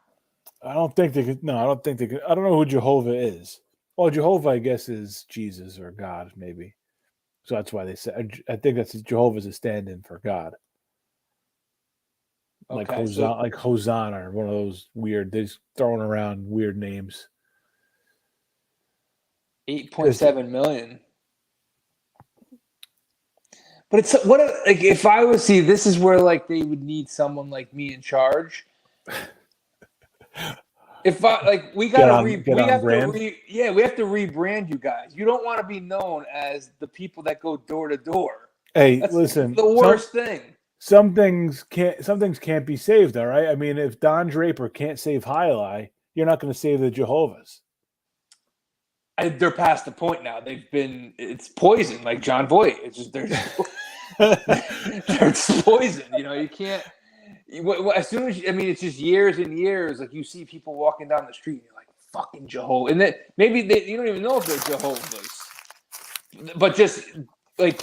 Speaker 1: I don't think they could. No, I don't think they could. I don't know who Jehovah is. Well, Jehovah, I guess, is Jesus or God, maybe. So that's why they say. I think that's Jehovah's a stand-in for God. Like Hosanna, or one of those weird. They're just throwing around weird names.
Speaker 2: 8.7 million. But it's what like if I was this is where like they would need someone like me in charge. If we gotta we have to rebrand you guys. You don't want to be known as the people that go door to door.
Speaker 1: Hey,
Speaker 2: That's
Speaker 1: listen,
Speaker 2: the worst thing.
Speaker 1: Some things can't be saved. All right. I mean, if Don Draper can't save Highlight, you're not going to save the Jehovah's.
Speaker 2: They're past the point now. It's poison, like John Voight. It's just there's poison. You can't. As soon as it's just years and years. Like you see people walking down the street, and you're like, "Fucking Jehovah," and then maybe you don't even know if they're Jehovah's, but just like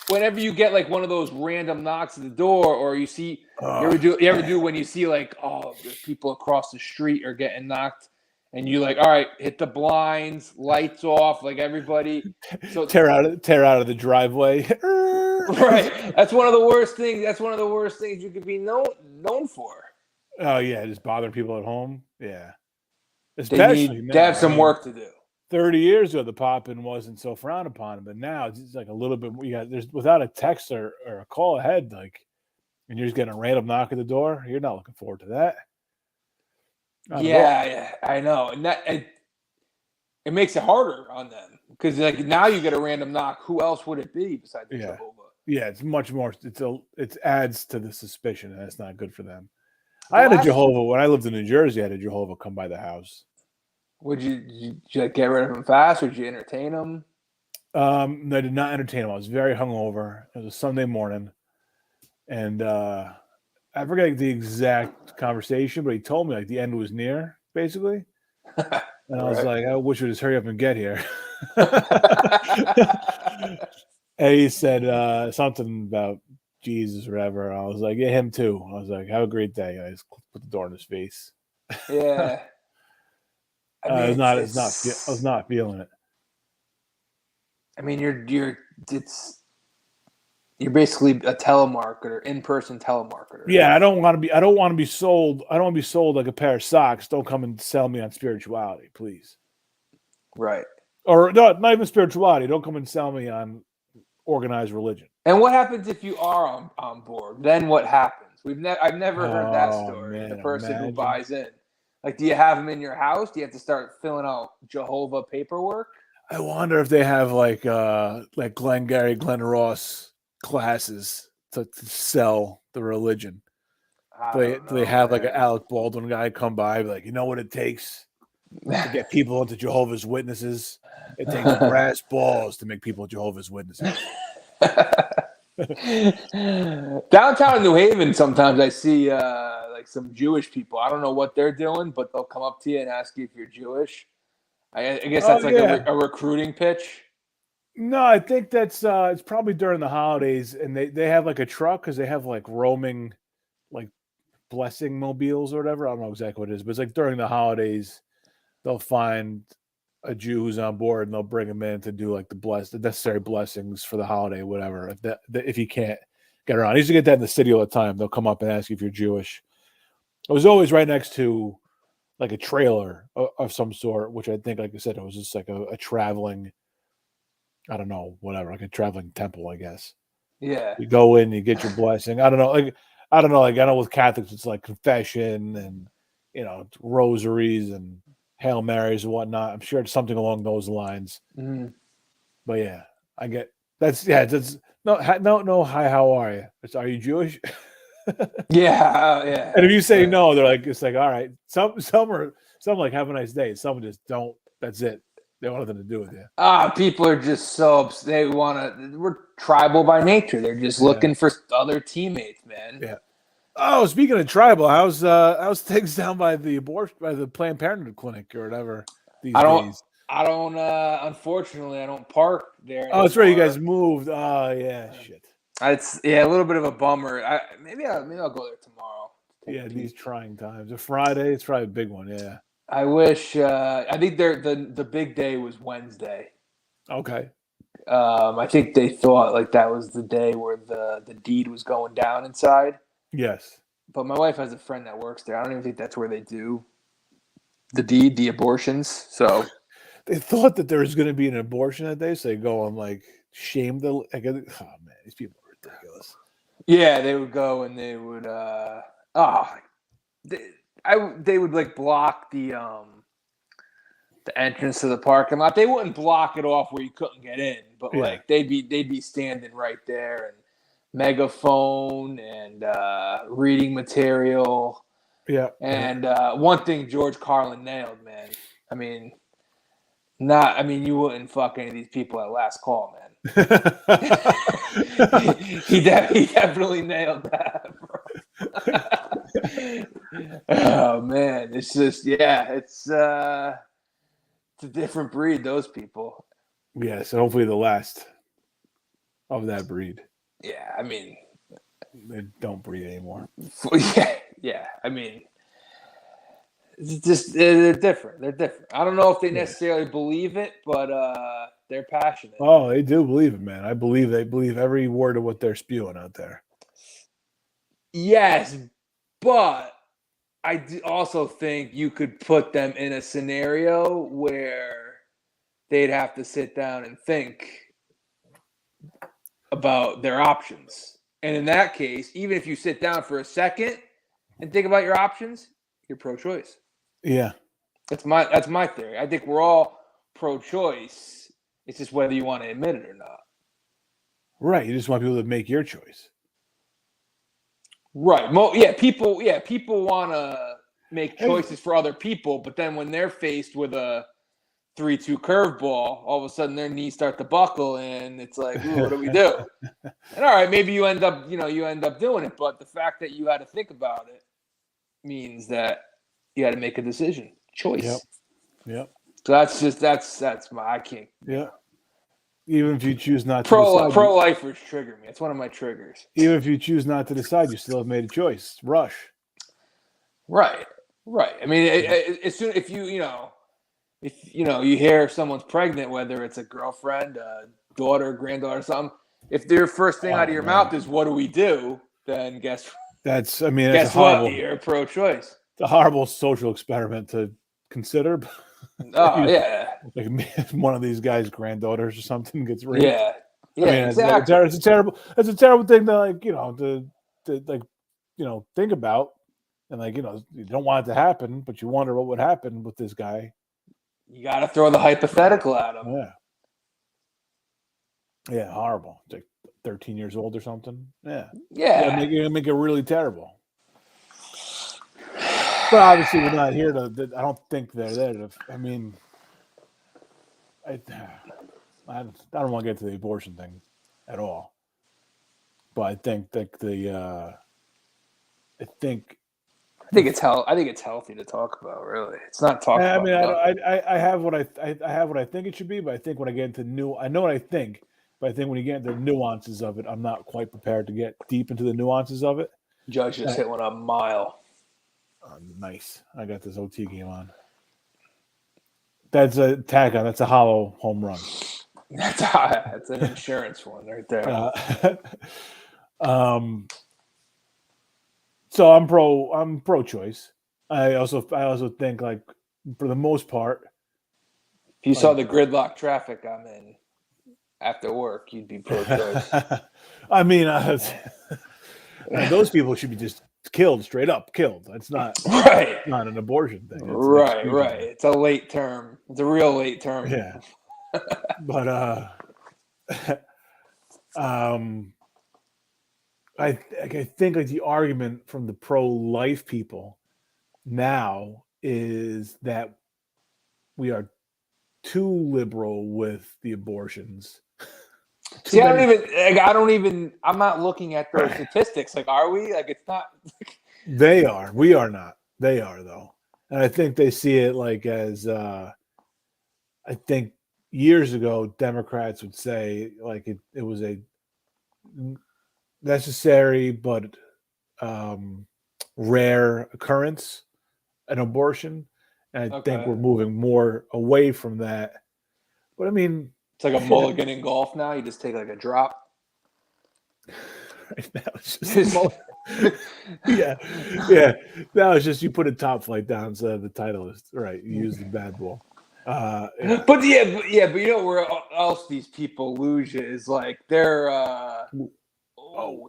Speaker 2: whenever you get like one of those random knocks at the door, or you see, you ever do when you see like, there's people across the street are getting knocked. And you like, all right, hit the blinds, lights off, like everybody. So
Speaker 1: tear out of the driveway.
Speaker 2: Right. That's one of the worst things. That's one of the worst things you could be known for.
Speaker 1: Oh yeah, just bother people at home. Yeah,
Speaker 2: especially they have some work to do.
Speaker 1: 30 years ago, the popping wasn't so frowned upon, but now it's like a little bit. There's without a text or a call ahead, like, and you're just getting a random knock at the door. You're not looking forward to that.
Speaker 2: Yeah, I know, and it makes it harder on them because like now you get a random knock. Who else would it be besides Jehovah?
Speaker 1: Yeah, it's much more. It adds to the suspicion, and that's not good for them. I had a Jehovah when I lived in New Jersey. I had a Jehovah come by the house.
Speaker 2: Would you get rid of him fast, or did you entertain him?
Speaker 1: No, I did not entertain him. I was very hungover. It was a Sunday morning, and I forget the exact conversation, but he told me like the end was near, basically. And I was like, I wish we'd just hurry up and get here. And he said something about Jesus or whatever. I was like, yeah, him too. I was like, have a great day. I just put the door in his face.
Speaker 2: Yeah.
Speaker 1: I was not feeling it.
Speaker 2: I mean, you're basically a telemarketer, in-person telemarketer.
Speaker 1: Yeah, I don't want to be sold like a pair of socks. Don't come and sell me on spirituality, please.
Speaker 2: Right.
Speaker 1: Or no, not even spirituality. Don't come and sell me on organized religion.
Speaker 2: And what happens if you are on board? Then what happens? I've never heard that story. Man, the person who buys in. Like, do you have them in your house? Do you have to start filling out Jehovah paperwork?
Speaker 1: I wonder if they have like Glengarry, Glen Ross classes to sell the religion. Do they have like an Alec Baldwin guy come by, be like, you know what it takes to get people into Jehovah's Witnesses? It takes brass balls to make people Jehovah's Witnesses.
Speaker 2: Downtown New Haven, sometimes I see like some Jewish people. I don't know what they're doing, but they'll come up to you and ask you if you're Jewish. I guess that's a recruiting pitch.
Speaker 1: No, I think that's it's probably during the holidays, and they have like a truck because they have like roaming like blessing mobiles or whatever. I don't know exactly what it is, but it's like during the holidays they'll find a Jew who's on board and they'll bring him in to do like the necessary blessings for the holiday, whatever. If he can't get around, I used to get that in the city all the time. They'll come up and ask you if you're Jewish. It was always right next to like a trailer of some sort, which I think, like I said, it was just like a traveling, I don't know, whatever, like a traveling temple, I guess.
Speaker 2: Yeah.
Speaker 1: You go in, you get your blessing. I know with Catholics it's like confession and rosaries and Hail Marys and whatnot. I'm sure it's something along those lines.
Speaker 2: Mm-hmm.
Speaker 1: But yeah, I get that's no hi, how are you? It's are you Jewish?
Speaker 2: Yeah.
Speaker 1: And if you say
Speaker 2: Yeah.
Speaker 1: no, they're like, it's like, all right. Some like have a nice day. Some just don't. That's it. They want nothing to do with you.
Speaker 2: People are just so they want to. We're tribal by nature. They're just
Speaker 1: Yeah.
Speaker 2: looking for other teammates, man.
Speaker 1: Yeah. Oh, speaking of tribal, how's things down by the Planned Parenthood clinic or whatever these days?
Speaker 2: I don't. Unfortunately, I don't park there
Speaker 1: Oh, that's right. You guys
Speaker 2: anymore.
Speaker 1: moved. Oh, yeah. Shit.
Speaker 2: It's a little bit of a bummer. Maybe I'll go there tomorrow.
Speaker 1: Yeah, these trying times. A Friday, it's probably a big one. Yeah.
Speaker 2: I wish. I think the big day was Wednesday.
Speaker 1: Okay.
Speaker 2: I think they thought like that was the day where the deed was going down inside.
Speaker 1: Yes.
Speaker 2: But my wife has a friend that works there. I don't even think that's where they do the deed, the abortions. So
Speaker 1: They thought that there was going to be an abortion that day, so they go and like shame the. Oh man, these people are ridiculous.
Speaker 2: yeah, they would go and they would they would like block the entrance to the parking lot. They wouldn't block it off where you couldn't get in, but
Speaker 1: Yeah.
Speaker 2: like they'd be standing right there and megaphone and reading material.
Speaker 1: Yeah.
Speaker 2: And one thing George Carlin nailed, man. You wouldn't fuck any of these people at last call, man. he definitely nailed that, bro. Oh man, it's just it's a different breed. Those people.
Speaker 1: Yes, and hopefully the last of that breed.
Speaker 2: Yeah, I mean,
Speaker 1: They don't breed anymore.
Speaker 2: yeah. I mean, it's just they're different. They're different. I don't know if they necessarily believe it, but they're passionate.
Speaker 1: Oh, they do believe it, man. I believe they believe every word of what they're spewing out there.
Speaker 2: Yes, but I also think you could put them in a scenario where they'd have to sit down and think about their options. And in that case, even if you sit down for a second and think about your options, you're pro-choice.
Speaker 1: Yeah.
Speaker 2: That's my theory. I think we're all pro-choice. It's just whether you want to admit it or not.
Speaker 1: Right. You just want people to make your choice.
Speaker 2: Right. People want to make choices for other people, but then when they're faced with a 3-2 curveball, all of a sudden their knees start to buckle, and it's like, ooh, what do we do? And all right, maybe you end up doing it, but the fact that you had to think about it means that you had to make a decision, choice.
Speaker 1: Yep.
Speaker 2: So that's my I can't.
Speaker 1: Yeah. Even if you choose not to
Speaker 2: pro-lifers trigger me. It's one of my triggers.
Speaker 1: Even if you choose not to decide, you still have made a choice. Rush.
Speaker 2: Right. I mean, as soon if you hear someone's pregnant, whether it's a girlfriend, a daughter, granddaughter, something. If their first thing out of your mouth is "What do we do?" then guess
Speaker 1: horrible.
Speaker 2: What? You're pro-choice.
Speaker 1: It's a horrible social experiment to consider.
Speaker 2: Oh yeah,
Speaker 1: like one of these guys' granddaughters or something gets raped.
Speaker 2: Yeah,
Speaker 1: exactly. It's a terrible thing to think about, and you don't want it to happen, but you wonder what would happen with this guy.
Speaker 2: You got to throw the hypothetical at him.
Speaker 1: Yeah, horrible. It's like 13 years old or something. Yeah. Make it really terrible. But obviously, we're not here to. I don't think they're there to. I mean, I don't want to get to the abortion thing at all. But I think that
Speaker 2: I think it's healthy to talk about. Really, it's not talked
Speaker 1: I
Speaker 2: about
Speaker 1: mean,
Speaker 2: enough.
Speaker 1: I have what I have what I think it should be, but I think when I get into I know what I think, but I think when you get into the nuances of it, I'm not quite prepared to get deep into the nuances of it.
Speaker 2: Judge just hit one a mile.
Speaker 1: Oh, nice. I got this OT game on. That's a tag on. That's a hollow home run.
Speaker 2: That's an insurance one right there.
Speaker 1: So I'm pro-choice. I also think, like, for the most part,
Speaker 2: if you saw the gridlock traffic I'm in after work, you'd be pro-choice.
Speaker 1: I mean, those people should be just killed, straight up killed. It's not
Speaker 2: right.
Speaker 1: Not an abortion thing. It's
Speaker 2: right. It's a late term. It's a real late term.
Speaker 1: Yeah. But I think, like, the argument from the pro-life people now is that we are too liberal with the abortions.
Speaker 2: See, I'm not looking at those statistics. Like, are we? Like, it's not.
Speaker 1: They are. We are not. They are, though. And I think they see it like as, I think years ago, Democrats would say, like, it was a necessary but rare occurrence, an abortion. And I think we're moving more away from that. But I mean,
Speaker 2: it's like a mulligan in golf now. You just take like a drop.
Speaker 1: Right now it's just yeah. Now it's just you put a top flight down instead of the Titleist. Right. You use the bad ball. Yeah.
Speaker 2: But you know where else these people lose you is like they're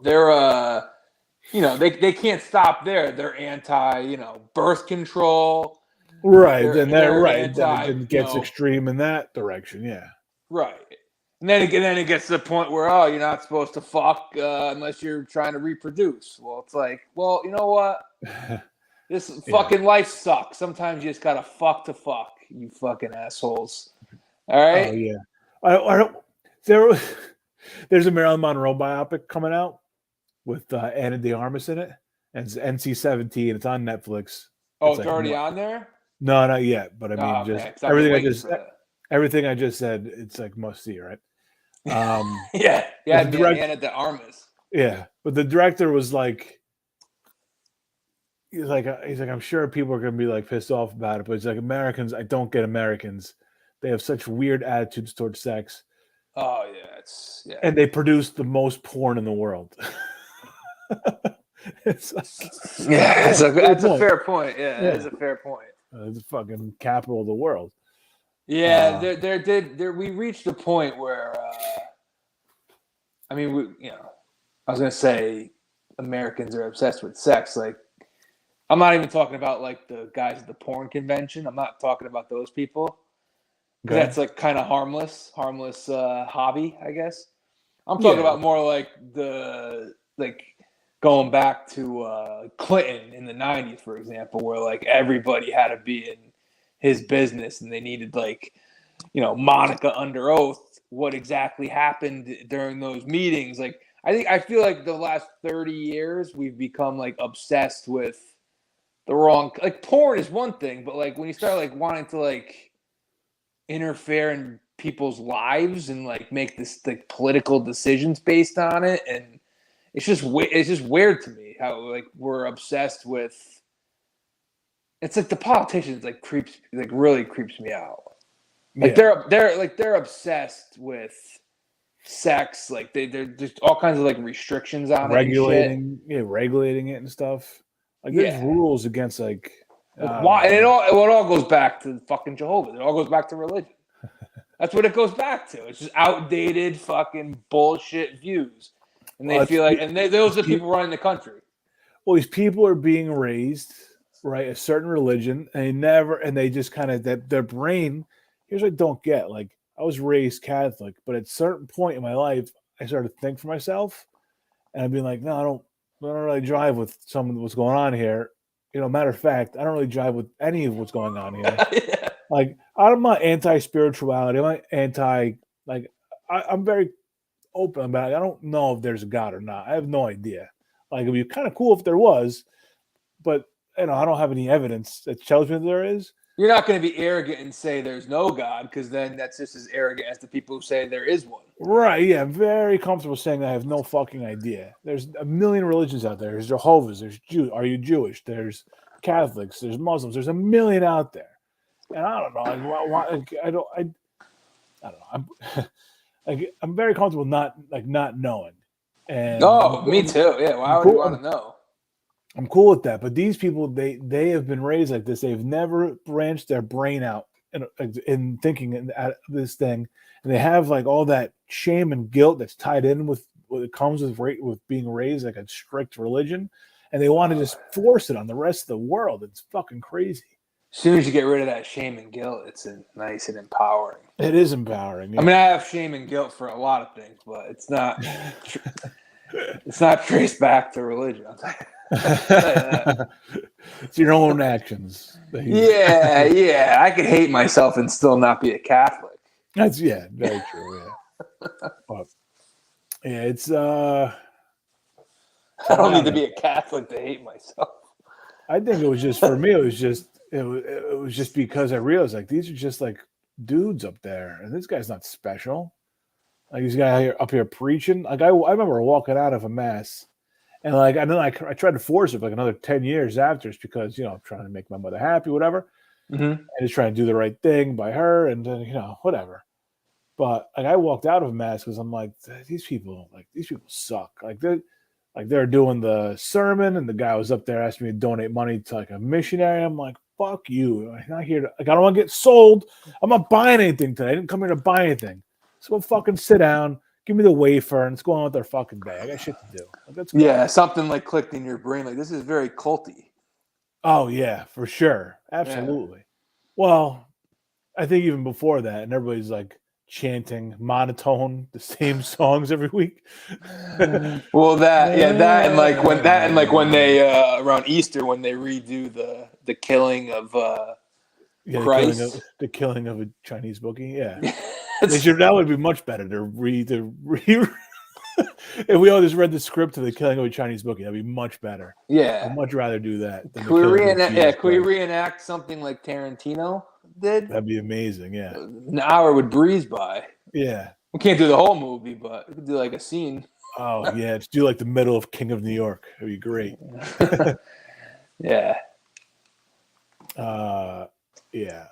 Speaker 2: they can't stop there. They're anti, birth control.
Speaker 1: Right. They're right.
Speaker 2: Anti,
Speaker 1: then it gets extreme in that direction. Yeah.
Speaker 2: Right. And then it gets to the point where, you're not supposed to fuck unless you're trying to reproduce. Well, it's like, well, you know what? This fucking life sucks. Sometimes you just gotta fuck to fuck, you fucking assholes. All right?
Speaker 1: Oh, yeah. There's a Marilyn Monroe biopic coming out with Anna de Armas in it, and it's NC-17. It's on Netflix.
Speaker 2: Oh, it's already on there?
Speaker 1: No, not yet. But I mean, just everything I just said, it's like must see, right?
Speaker 2: yeah, Anna de Armas.
Speaker 1: Yeah, but the director was like, he's like, I'm sure people are gonna be like pissed off about it, but it's like, Americans, I don't get Americans. They have such weird attitudes towards sex.
Speaker 2: Oh yeah,
Speaker 1: and they produce the most porn in the world.
Speaker 2: It's like, that's a fair point. Yeah, that is a fair point.
Speaker 1: It's the fucking capital of the world.
Speaker 2: Yeah, we reached a point where, I was gonna say Americans are obsessed with sex. Like, I'm not even talking about like the guys at the porn convention. I'm not talking about those people. Okay. That's like kind of harmless hobby, I guess. I'm talking about more like going back to Clinton in the 90s, for example, where like everybody had to be in his business and they needed Monica under oath, what exactly happened during those meetings. Like, I feel like the last 30 years we've become like obsessed with the wrong, like, porn is one thing, but like when you start like wanting to like interfere in people's lives and like make this like political decisions based on it, and it's just weird to me how like we're obsessed with. It's like the politicians really creeps me out. Like they're obsessed with sex. Like they're just all kinds of like restrictions on
Speaker 1: regulating it and stuff. Like there's rules against like
Speaker 2: why, and it all goes back to fucking Jehovah. It all goes back to religion. That's what it goes back to. It's just outdated fucking bullshit views, and they feel like, and those are the people running the country.
Speaker 1: Well, these people are being raised a certain religion, and they just kind of their brain. Here's what I don't get. Like, I was raised Catholic, but at a certain point in my life, I started to think for myself, and I'd be like, no, I don't really drive with some of what's going on here. Matter of fact, I don't really jive with any of what's going on here.
Speaker 2: Yeah.
Speaker 1: Like, I'm not anti-spirituality. I'm not I'm very open about it. I don't know if there's a God or not. I have no idea. Like, it'd be kind of cool if there was, but I don't have any evidence that tells me there is.
Speaker 2: You're not going to be arrogant and say there's no God, because then that's just as arrogant as the people who say there is one.
Speaker 1: Right, yeah, I'm very comfortable saying I have no fucking idea. There's a million religions out there. There's Jehovah's, there's Jew. Are you Jewish? There's Catholics, there's Muslims. There's a million out there, and I don't know. I don't know. I'm very comfortable not knowing. And
Speaker 2: Me too. Yeah, why would you want to know?
Speaker 1: I'm cool with that. But these people, they have been raised like this. They've never branched their brain out in thinking at this thing, and they have like all that shame and guilt that's tied in with what it comes with being raised like a strict religion, and they want to just force it on the rest of the world. It's fucking crazy.
Speaker 2: As soon as you get rid of that shame and guilt, it's nice and empowering.
Speaker 1: It is empowering. Yeah.
Speaker 2: I mean, I have shame and guilt for a lot of things, but it's not it's not traced back to religion. I'll tell you.
Speaker 1: It's your own actions.
Speaker 2: Yeah. I could hate myself and still not be a Catholic.
Speaker 1: That's very true. Yeah, but yeah, it's
Speaker 2: I don't need to be a Catholic to hate myself.
Speaker 1: I think it was just for me. It was just because I realized like these are just like dudes up there, and this guy's not special. Like this guy up here preaching. Like I remember walking out of a mass. And like, and then I tried to force it for like another 10 years after, it's because, I'm trying to make my mother happy, whatever.
Speaker 2: Mm-hmm.
Speaker 1: And just trying to do the right thing by her and then, whatever. But like, I walked out of mass because I'm like, these people suck. Like they're doing the sermon and the guy was up there asking me to donate money to like a missionary. I'm like, fuck you. I'm not here to, like, I don't want to get sold. I'm not buying anything today. I didn't come here to buy anything. So go fucking sit down. Give me the wafer and let's go on with their fucking day. I got shit to do. Like, that's cool.
Speaker 2: Yeah, something like clicked in your brain. Like, this is very culty.
Speaker 1: Oh, yeah, for sure. Absolutely. Yeah. Well, I think even before that, and everybody's like chanting monotone, the same songs every week.
Speaker 2: Well, and when they around Easter, when they redo the killing of Christ.
Speaker 1: The killing of a Chinese bookie. Yeah. That would be much better to read. If we all just read the script to the killing of a Chinese bookie, that'd be much better.
Speaker 2: Yeah,
Speaker 1: I'd much rather do that.
Speaker 2: Can we reenact something like Tarantino did?
Speaker 1: That'd be amazing. Yeah,
Speaker 2: an hour would breeze by.
Speaker 1: Yeah,
Speaker 2: we can't do the whole movie, but we could do like a scene.
Speaker 1: Oh yeah, let's do like the middle of King of New York. It'd be great.
Speaker 2: Yeah.
Speaker 1: Yeah.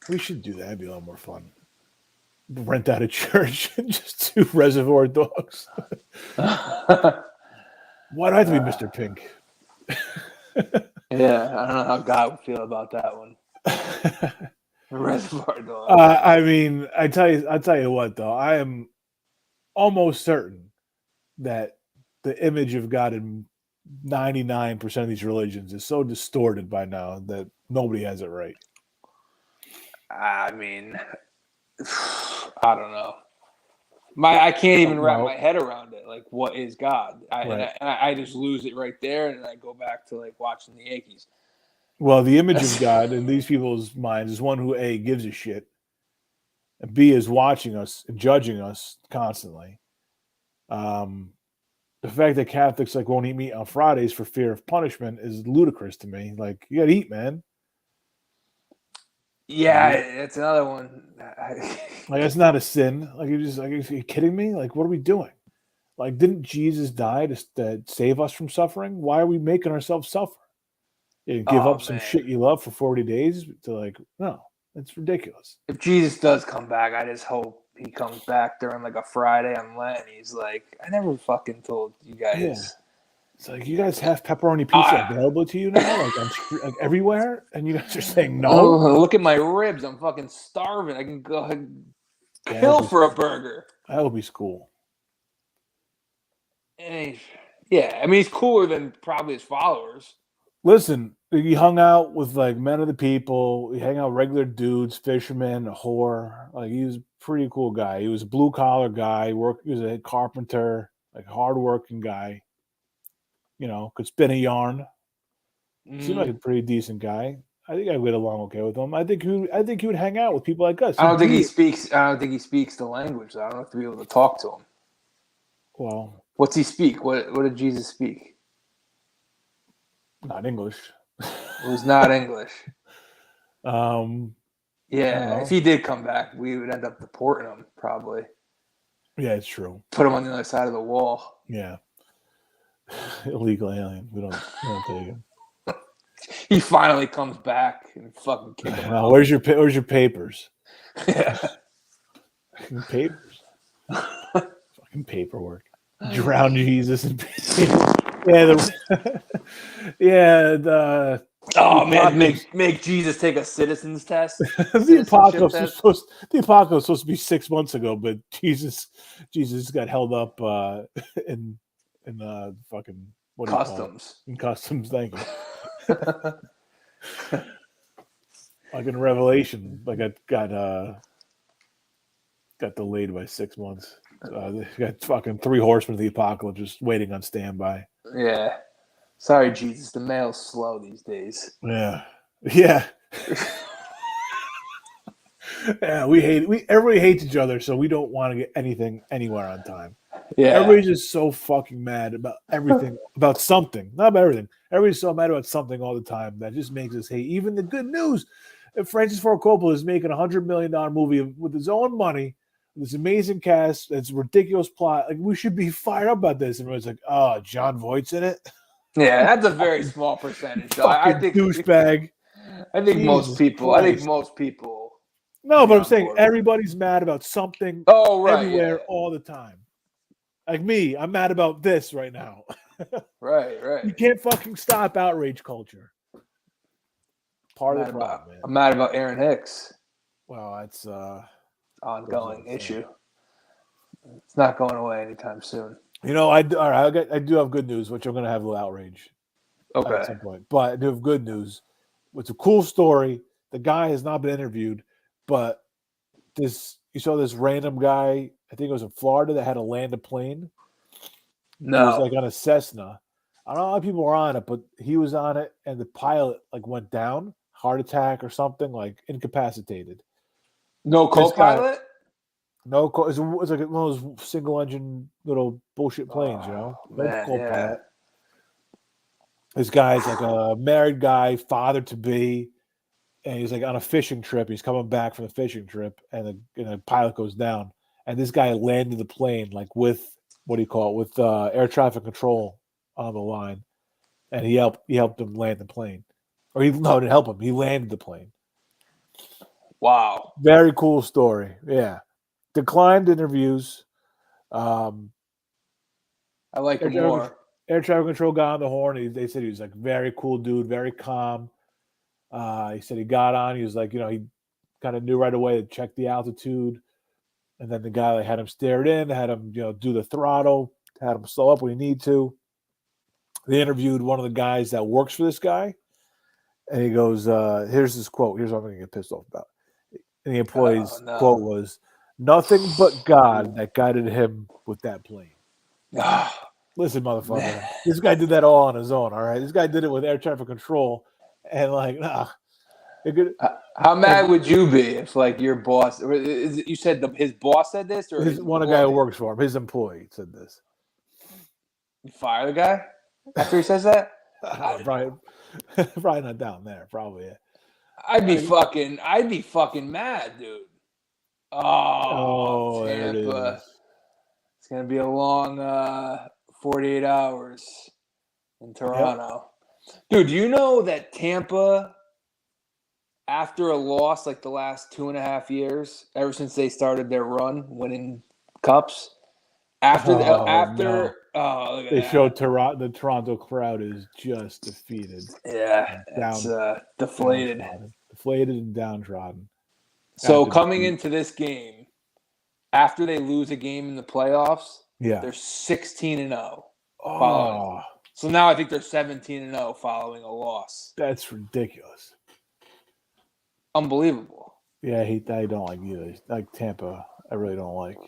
Speaker 1: We should do that. It'd be a lot more fun. Rent out a church and just do Reservoir Dogs. Why do I have to be Mr. Pink?
Speaker 2: Yeah, I don't know how God would feel about that one. Reservoir Dogs.
Speaker 1: I mean, I'll tell you what though. I am almost certain that the image of God in 99% of these religions is so distorted by now that nobody has it right.
Speaker 2: I mean, I don't know. I can't even wrap my head around it. Like, what is God? I just lose it right there, and I go back to like watching the Yankees.
Speaker 1: Well, the image of God in these people's minds is one who A, gives a shit, and B, is watching us and judging us constantly. The fact that Catholics like won't eat meat on Fridays for fear of punishment is ludicrous to me. Like, you gotta eat, man.
Speaker 2: Yeah, it's another one.
Speaker 1: Like, it's not a sin. Like, you're just like, are you kidding me? Like, what are we doing? Like, didn't Jesus die to save us from suffering? Why are we making ourselves suffer? You give up some shit you love for 40 days to like, no, it's ridiculous.
Speaker 2: If Jesus does come back, I just hope he comes back during like a Friday on Lent. And he's like, I never fucking told you guys. Yeah.
Speaker 1: It's like, you guys have pepperoni pizza available to you now, like everywhere, and you guys are saying no.
Speaker 2: Oh, look at my ribs. I'm fucking starving. I can go kill for a burger.
Speaker 1: That would be cool.
Speaker 2: And he's cooler than probably his followers.
Speaker 1: Listen, he hung out with like men of the people. He hung out with regular dudes, fishermen, a whore. Like, he was a pretty cool guy. He was a blue collar guy. He was a carpenter, like hardworking guy. You know, could spin a yarn. Seemed like a pretty decent guy. I think I'd get along okay with him. I think he would hang out with people like us.
Speaker 2: I don't think he speaks the language. So I don't have to be able to talk to him.
Speaker 1: Well,
Speaker 2: what's he speak? What did Jesus speak?
Speaker 1: Not English.
Speaker 2: It was not English. Yeah, if he did come back, we would end up deporting him probably.
Speaker 1: Yeah, it's true.
Speaker 2: Put him on the other side of the wall.
Speaker 1: Yeah. Illegal alien. We don't take him.
Speaker 2: He finally comes back and fucking kick him out.
Speaker 1: Where's your papers?
Speaker 2: Yeah.
Speaker 1: Fucking papers. Fucking paperwork. Drown Jesus in papers. Yeah,
Speaker 2: Oh man, make Jesus take a citizen's test.
Speaker 1: the apocalypse was supposed to be 6 months ago, but Jesus got held up in fucking
Speaker 2: customs.
Speaker 1: In customs, thank you. Like in Revelation, like got delayed by 6 months. They got fucking 3 horsemen of the apocalypse just waiting on standby.
Speaker 2: Yeah. Sorry, Jesus. The mail's slow these days.
Speaker 1: Yeah. Yeah, everybody hates each other, so we don't want to get anything anywhere on time.
Speaker 2: Yeah.
Speaker 1: Everybody's just so fucking mad about everything, about something. Not about everything. Everybody's so mad about something all the time that just makes us hate even the good news. If Francis Ford Coppola is making $100 million movie with his own money, with this amazing cast, it's a ridiculous plot. Like, we should be fired up about this. And everyone's like, "Oh, John Voight's in it."
Speaker 2: Yeah, that's a very small percentage.
Speaker 1: I think douchebag.
Speaker 2: I think most people.
Speaker 1: Christ.
Speaker 2: I think most people.
Speaker 1: No, but I'm saying everybody's mad about something.
Speaker 2: Oh, right,
Speaker 1: everywhere, all the time. Like me, I'm mad about this right now.
Speaker 2: Right.
Speaker 1: You can't fucking stop outrage culture. Part of the problem, man.
Speaker 2: I'm mad about Aaron Hicks.
Speaker 1: Well, that's
Speaker 2: ongoing issue. It's not going away anytime soon.
Speaker 1: I do have good news, which I'm going to have a little outrage at some point. But I do have good news. It's a cool story. The guy has not been interviewed, but you saw this random guy, I think it was in Florida, that had to land a plane.
Speaker 2: No.
Speaker 1: He was like on a Cessna. I don't know how people were on it, but he was on it, and the pilot like went down, heart attack or something, like incapacitated.
Speaker 2: No co-pilot?
Speaker 1: No, it was like one of those single-engine little bullshit planes, No co-pilot.
Speaker 2: Yeah.
Speaker 1: This guy's like a married guy, father-to-be, and he's like on a fishing trip. He's coming back from the fishing trip, and the pilot goes down. And this guy landed the plane like with with air traffic control on the line, and he helped him land the plane, or he didn't help him. He landed the plane.
Speaker 2: Wow,
Speaker 1: very cool story. Yeah. Declined interviews.
Speaker 2: I like him more.
Speaker 1: Air traffic control guy on the horn. They said he was like very cool dude, very calm. He said he got on. He was like, he kind of knew right away to check the altitude. And then the guy had him steered in, had him, do the throttle, had him slow up when he need to. They interviewed one of the guys that works for this guy. And he goes, here's his quote. Here's what I'm going to get pissed off about. And the employee's quote was, "Nothing but God that guided him with that plane." Listen, motherfucker. This guy did that all on his own, all right? This guy did it with air traffic control. And
Speaker 2: how mad would you be if your boss, you said his boss said this? Or
Speaker 1: one guy who works for him, his employee said this.
Speaker 2: You fire the guy after he says that?
Speaker 1: Probably not down there. Probably, yeah.
Speaker 2: I'd be fucking mad, dude.
Speaker 1: Oh,
Speaker 2: Tampa. It's gonna be a long 48 hours in Toronto. Yep. Dude, do you know that Tampa, after a loss like the last 2.5 years, ever since they started their run winning cups,
Speaker 1: they showed the Toronto crowd is just defeated.
Speaker 2: Yeah, it's deflated.
Speaker 1: Deflated and downtrodden.
Speaker 2: So coming into this game, after they lose a game in the playoffs, they're 16-0.
Speaker 1: Oh.
Speaker 2: So now I think they're 17-0 following a loss.
Speaker 1: That's ridiculous.
Speaker 2: Unbelievable.
Speaker 1: Yeah, I don't like either. Like Tampa, I really don't like.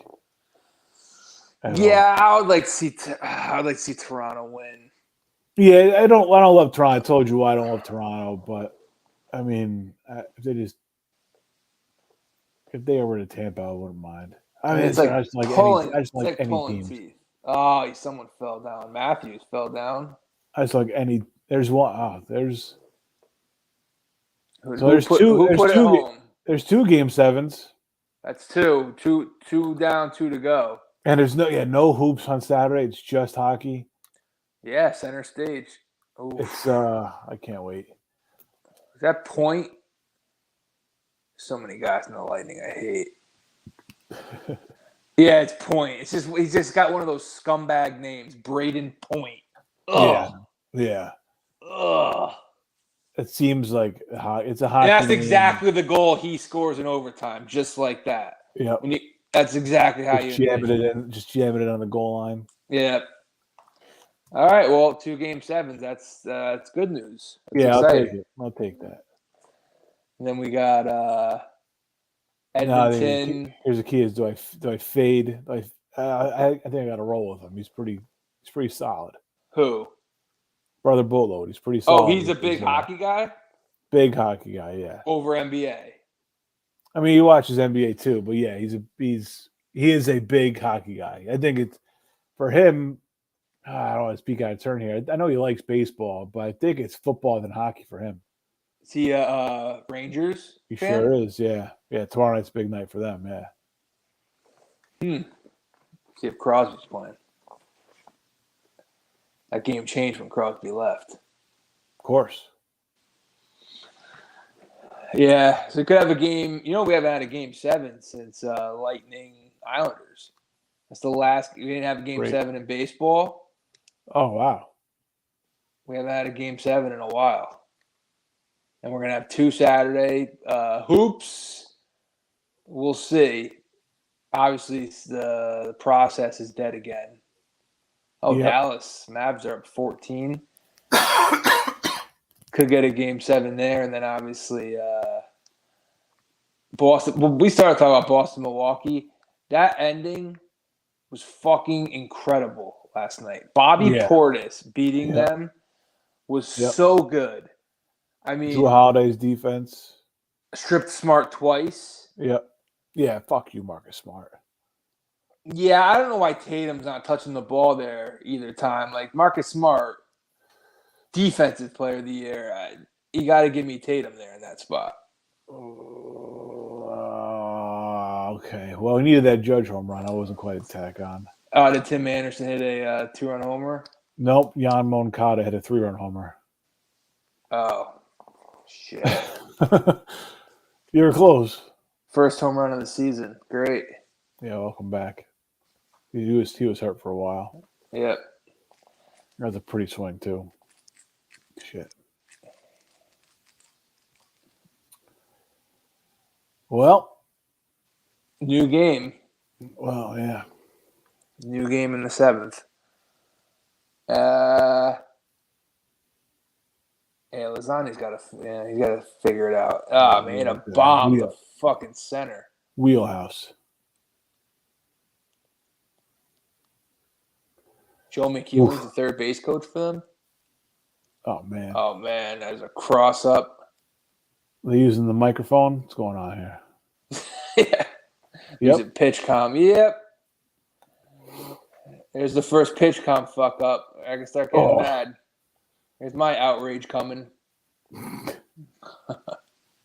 Speaker 2: I would like to see Toronto win.
Speaker 1: Yeah, I don't love Toronto. I told you why I don't love Toronto, but I mean, if they were to Tampa, I wouldn't mind. I mean, it's I just like any team.
Speaker 2: Oh, someone fell down. Matthews fell down.
Speaker 1: I just like any There's one. Oh, there's
Speaker 2: Who,
Speaker 1: so there's two.
Speaker 2: who put it home?
Speaker 1: There's 2 Game 7s,
Speaker 2: That's two down, 2 to go.
Speaker 1: and there's no hoops on Saturday. It's just hockey.
Speaker 2: Yeah, center stage. Oof.
Speaker 1: It's I can't wait.
Speaker 2: Is that Point? So many guys in the Lightning I hate. Yeah, it's Point. It's just he's just got one of those scumbag names, Braden Point. Ugh.
Speaker 1: Yeah.
Speaker 2: Ugh.
Speaker 1: It seems like it's a
Speaker 2: And
Speaker 1: hockey.
Speaker 2: that's
Speaker 1: name.
Speaker 2: exactly the goal he scores in overtime, just like that.
Speaker 1: Yep.
Speaker 2: That's exactly how
Speaker 1: Just
Speaker 2: you
Speaker 1: jamming it in. Just jamming it on the goal line.
Speaker 2: Yeah. All right. Well, 2 Game 7s. That's good news. That's
Speaker 1: Yeah,
Speaker 2: exciting.
Speaker 1: I'll take it. I'll take that.
Speaker 2: And then we got Edmonton.
Speaker 1: Here's the key: is do I fade? I think I got to roll with him. He's pretty solid.
Speaker 2: Who?
Speaker 1: Brother Boatload. He's pretty solid.
Speaker 2: Oh, he's a big hockey guy?
Speaker 1: Big hockey guy, yeah.
Speaker 2: Over NBA.
Speaker 1: I mean, he watches NBA too, but yeah, he is a big hockey guy. I think it's for him. I don't want to speak out of turn here. I know he likes baseball, but I think it's football than hockey for him.
Speaker 2: Is he a Rangers
Speaker 1: He
Speaker 2: fan?
Speaker 1: sure is, yeah. Yeah, tomorrow night's a big night for them, yeah.
Speaker 2: See if Crosby's playing. That game changed when Crosby left.
Speaker 1: Of course.
Speaker 2: Yeah, so we could have a game. You know, we haven't had a Game 7 since Lightning Islanders. That's the last. We didn't have a Game 7 in baseball.
Speaker 1: Oh, wow.
Speaker 2: We haven't had a Game 7 in a while. And we're going to have 2 Saturday. Hoops. We'll see. Obviously, the process is dead again. Oh,
Speaker 1: Yep.
Speaker 2: Dallas. Mavs are up 14. Could get a Game 7 there. And then, obviously, Boston. Well, we started talking about Boston, Milwaukee. That ending was fucking incredible last night. Bobby Portis beating them was so good. I mean,
Speaker 1: Drew Holiday's defense.
Speaker 2: Stripped Smart twice.
Speaker 1: Yep. Yeah, fuck you, Marcus Smart.
Speaker 2: Yeah, I don't know why Tatum's not touching the ball there either time. Like, Marcus Smart, defensive player of the year. You got to give me Tatum there in that spot.
Speaker 1: Okay. Well, we needed that Judge home run. I wasn't quite a tack on.
Speaker 2: Did Tim Anderson hit a 2-run homer?
Speaker 1: Nope. Jan Moncada hit a 3-run homer.
Speaker 2: Oh, shit.
Speaker 1: You were close.
Speaker 2: First home run of the season. Great.
Speaker 1: Yeah, welcome back. He was hurt for a while.
Speaker 2: Yep.
Speaker 1: That was a pretty swing, too. Shit. Well.
Speaker 2: New game.
Speaker 1: Well, yeah.
Speaker 2: New game in the 7th. Yeah, Lasagna's got to. He's got to figure it out. Oh man, a bomb to fucking center.
Speaker 1: Wheelhouse.
Speaker 2: Joe McEwen's the third base coach for them.
Speaker 1: Oh man.
Speaker 2: Oh man, there's a cross up.
Speaker 1: They using the microphone. What's going on here?
Speaker 2: Yeah. Using pitch com. Yep. There's the first pitch comp fuck up. I can start getting mad. There's my outrage coming.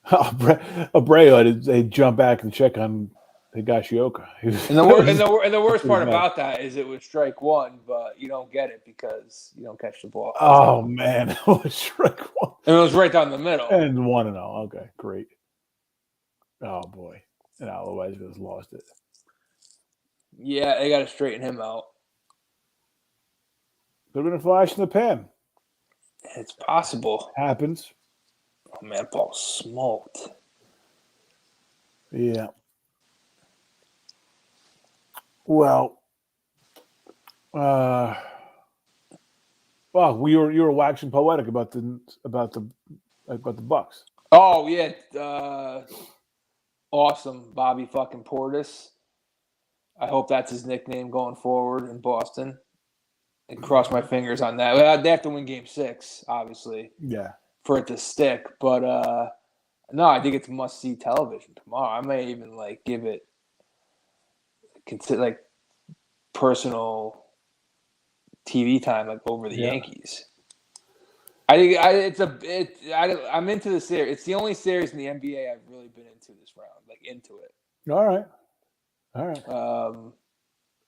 Speaker 1: Abreu, they jump back and check on Higashioka.
Speaker 2: And the worst part about that is it was strike 1, but you don't get it because you don't catch the ball.
Speaker 1: Oh man, it was strike 1.
Speaker 2: And it was right down the middle.
Speaker 1: And 1-0. Okay, great. Oh boy, and otherwise just lost it.
Speaker 2: Yeah, they got to straighten him out.
Speaker 1: Could have been a flash in the pan.
Speaker 2: It's possible.
Speaker 1: Happens.
Speaker 2: Oh, man, ball smoked.
Speaker 1: Yeah. Well, you were waxing poetic about the Bucks.
Speaker 2: Oh yeah, awesome, Bobby fucking Portis. I hope that's his nickname going forward in Boston. And cross my fingers on that. They have to win Game 6, obviously.
Speaker 1: Yeah.
Speaker 2: For it to stick, but no, I think it's must-see television tomorrow. I may even give it personal TV time over the Yankees. I'm into the series. It's the only series in the NBA I've really been into this round, like into it.
Speaker 1: All right.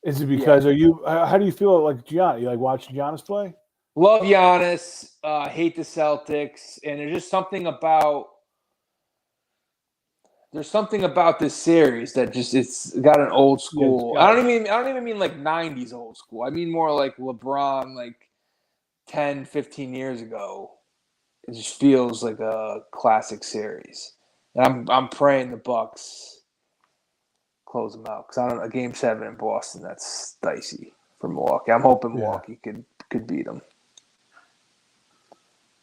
Speaker 1: Is it
Speaker 2: Yeah.
Speaker 1: because how do you feel like Giannis? You like watching Giannis play?
Speaker 2: Love Giannis. Hate the Celtics, and there's something about this series that just it's got an old school. I don't even mean like 90s old school. I mean more like LeBron, like 10, 15 years ago. It just feels like a classic series. And I'm praying the Bucks close them out because I don't a game 7 in Boston, that's dicey for Milwaukee. I'm hoping Milwaukee could beat them.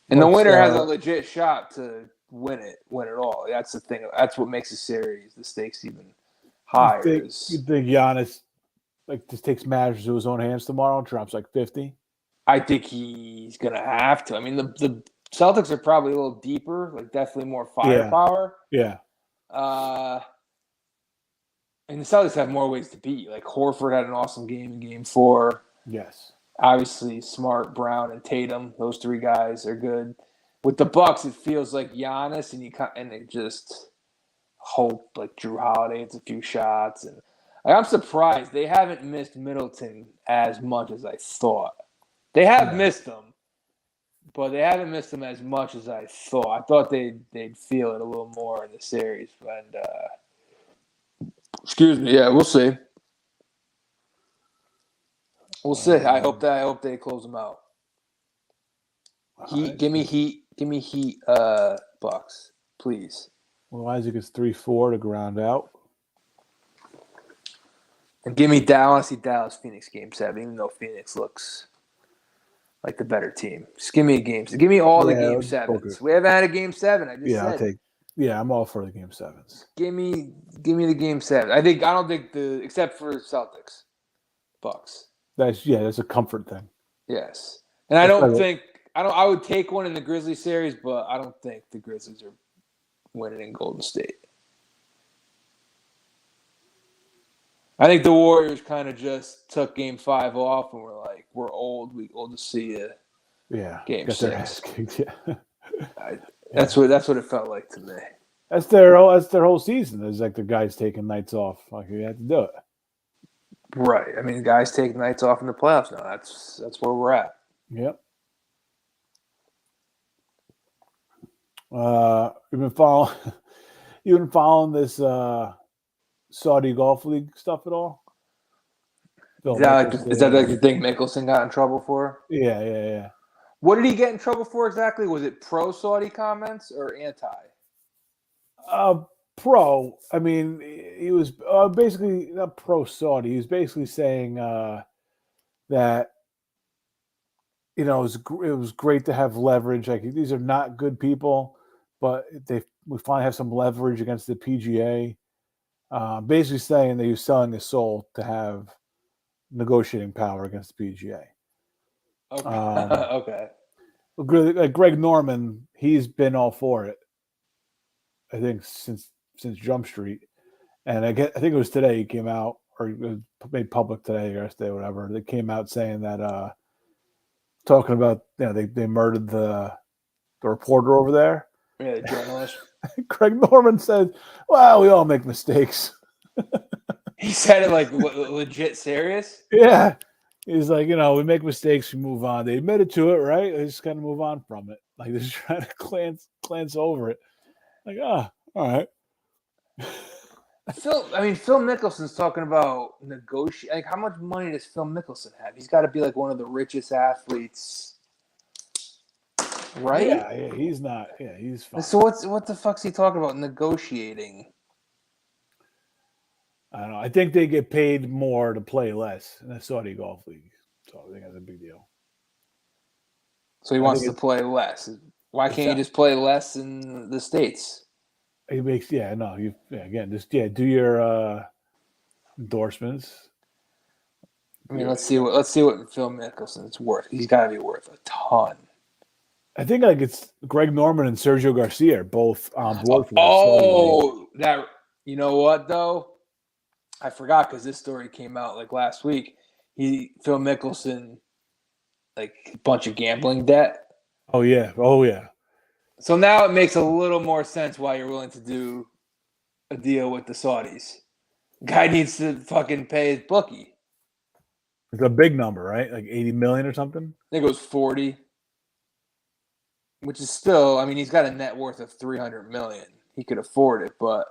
Speaker 2: And the winner has a legit shot to win it all. That's the thing. That's what makes a series the stakes even higher.
Speaker 1: You think Giannis like just takes matters into his own hands tomorrow and drops like 50?
Speaker 2: I think he's gonna have to. I mean, the Celtics are probably a little deeper, like definitely more firepower.
Speaker 1: Yeah.
Speaker 2: And the Celtics have more ways to beat. Like Horford had an awesome game in Game 4.
Speaker 1: Yes.
Speaker 2: Obviously, Smart, Brown, and Tatum. Those 3 guys are good. With the Bucks, it feels like Giannis, and they just hope like Drew Holiday hits a few shots. And I'm surprised they haven't missed Middleton as much as I thought. They have missed him, but they haven't missed him as much as I thought. I thought they'd feel it a little more in the series, and excuse me, yeah, we'll see. We'll see. I hope they close them out. Give me Heat, Bucks, please.
Speaker 1: Well, Isaac is 3-4 to ground out.
Speaker 2: And give me Dallas. See Dallas Phoenix Game 7, even though Phoenix looks like the better team. Just give me a game. Give me all the Game 7s. We haven't had a Game 7. I just said.
Speaker 1: I'm all for the Game 7s.
Speaker 2: Give me the Game 7. I don't think except for Celtics, Bucks.
Speaker 1: That's a comfort thing.
Speaker 2: Yes, and I would take one in the Grizzlies series, but I don't think the Grizzlies are winning in Golden State. I think the Warriors kind of just took Game 5 off and were like, "We're old. We'll just see you."
Speaker 1: Yeah,
Speaker 2: Game 6.
Speaker 1: Yeah.
Speaker 2: That's what it felt like to me.
Speaker 1: That's their whole season. It's like the guys taking nights off. Like you had to do it.
Speaker 2: Right. I mean, guys take nights off in the playoffs now. That's where we're at.
Speaker 1: Yep. You've been following this Saudi Golf League stuff at all?
Speaker 2: Is that like the thing Mickelson got in trouble for?
Speaker 1: Yeah.
Speaker 2: What did he get in trouble for exactly? Was it pro-Saudi comments or anti?
Speaker 1: Pro. I mean, he was basically not pro-Saudi. He was basically saying that it was great to have leverage. Like these are not good people, but we finally have some leverage against the PGA. Basically saying that he was selling his soul to have negotiating power against the PGA.
Speaker 2: Okay. Okay.
Speaker 1: Like Greg Norman, he's been all for it. I think since Jump Street, and I think it was today he came out, or it was made public today or yesterday, whatever. They came out saying that talking about they murdered the reporter over there.
Speaker 2: Yeah, the journalist.
Speaker 1: Greg Norman said, "Well, we all make mistakes."
Speaker 2: He said it like legit serious.
Speaker 1: Yeah, he's like, we make mistakes, we move on. They admitted to it, right? They just kind of move on from it. Like they're just trying to glance over it. Like, all right.
Speaker 2: Phil Mickelson's talking about negotiate. Like, how much money does Phil Mickelson have? He's got to be like one of the richest athletes, right?
Speaker 1: Yeah, he's not. Yeah, he's fine.
Speaker 2: So what the fuck's he talking about negotiating?
Speaker 1: I don't know. I think they get paid more to play less in the Saudi Golf League, so I think that's a big deal.
Speaker 2: So he wants to play less. Why can't you just play less in the States?
Speaker 1: He makes do your endorsements.
Speaker 2: I mean, let's see what Phil Mickelson's worth. He's got to be worth a ton.
Speaker 1: I think it's Greg Norman and Sergio Garcia are both on board for
Speaker 2: that. You know what though? I forgot because this story came out like last week. Phil Mickelson, like a bunch of gambling debt.
Speaker 1: Oh yeah. Oh yeah.
Speaker 2: So now it makes a little more sense why you're willing to do a deal with the Saudis. Guy needs to fucking pay his bookie.
Speaker 1: It's a big number, right? Like 80 million or something.
Speaker 2: I think it was 40, which is still, I mean, he's got a net worth of 300 million. He could afford it, but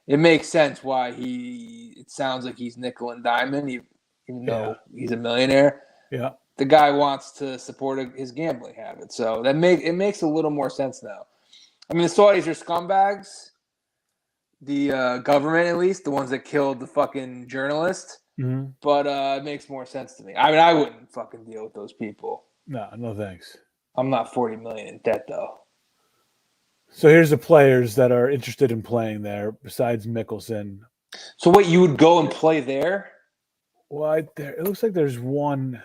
Speaker 2: it makes sense why it sounds like he's nickel and diamond, even though he's a millionaire.
Speaker 1: Yeah.
Speaker 2: The guy wants to support his gambling habit. So it makes a little more sense now. I mean, the Saudis are scumbags. The government, at least, the ones that killed the fucking journalist.
Speaker 1: Mm-hmm.
Speaker 2: But it makes more sense to me. I mean, I wouldn't fucking deal with those people.
Speaker 1: No thanks.
Speaker 2: I'm not 40 million in debt, though.
Speaker 1: So here's the players that are interested in playing there besides Mickelson.
Speaker 2: So what, you would go and play there?
Speaker 1: Well, it looks like there's one.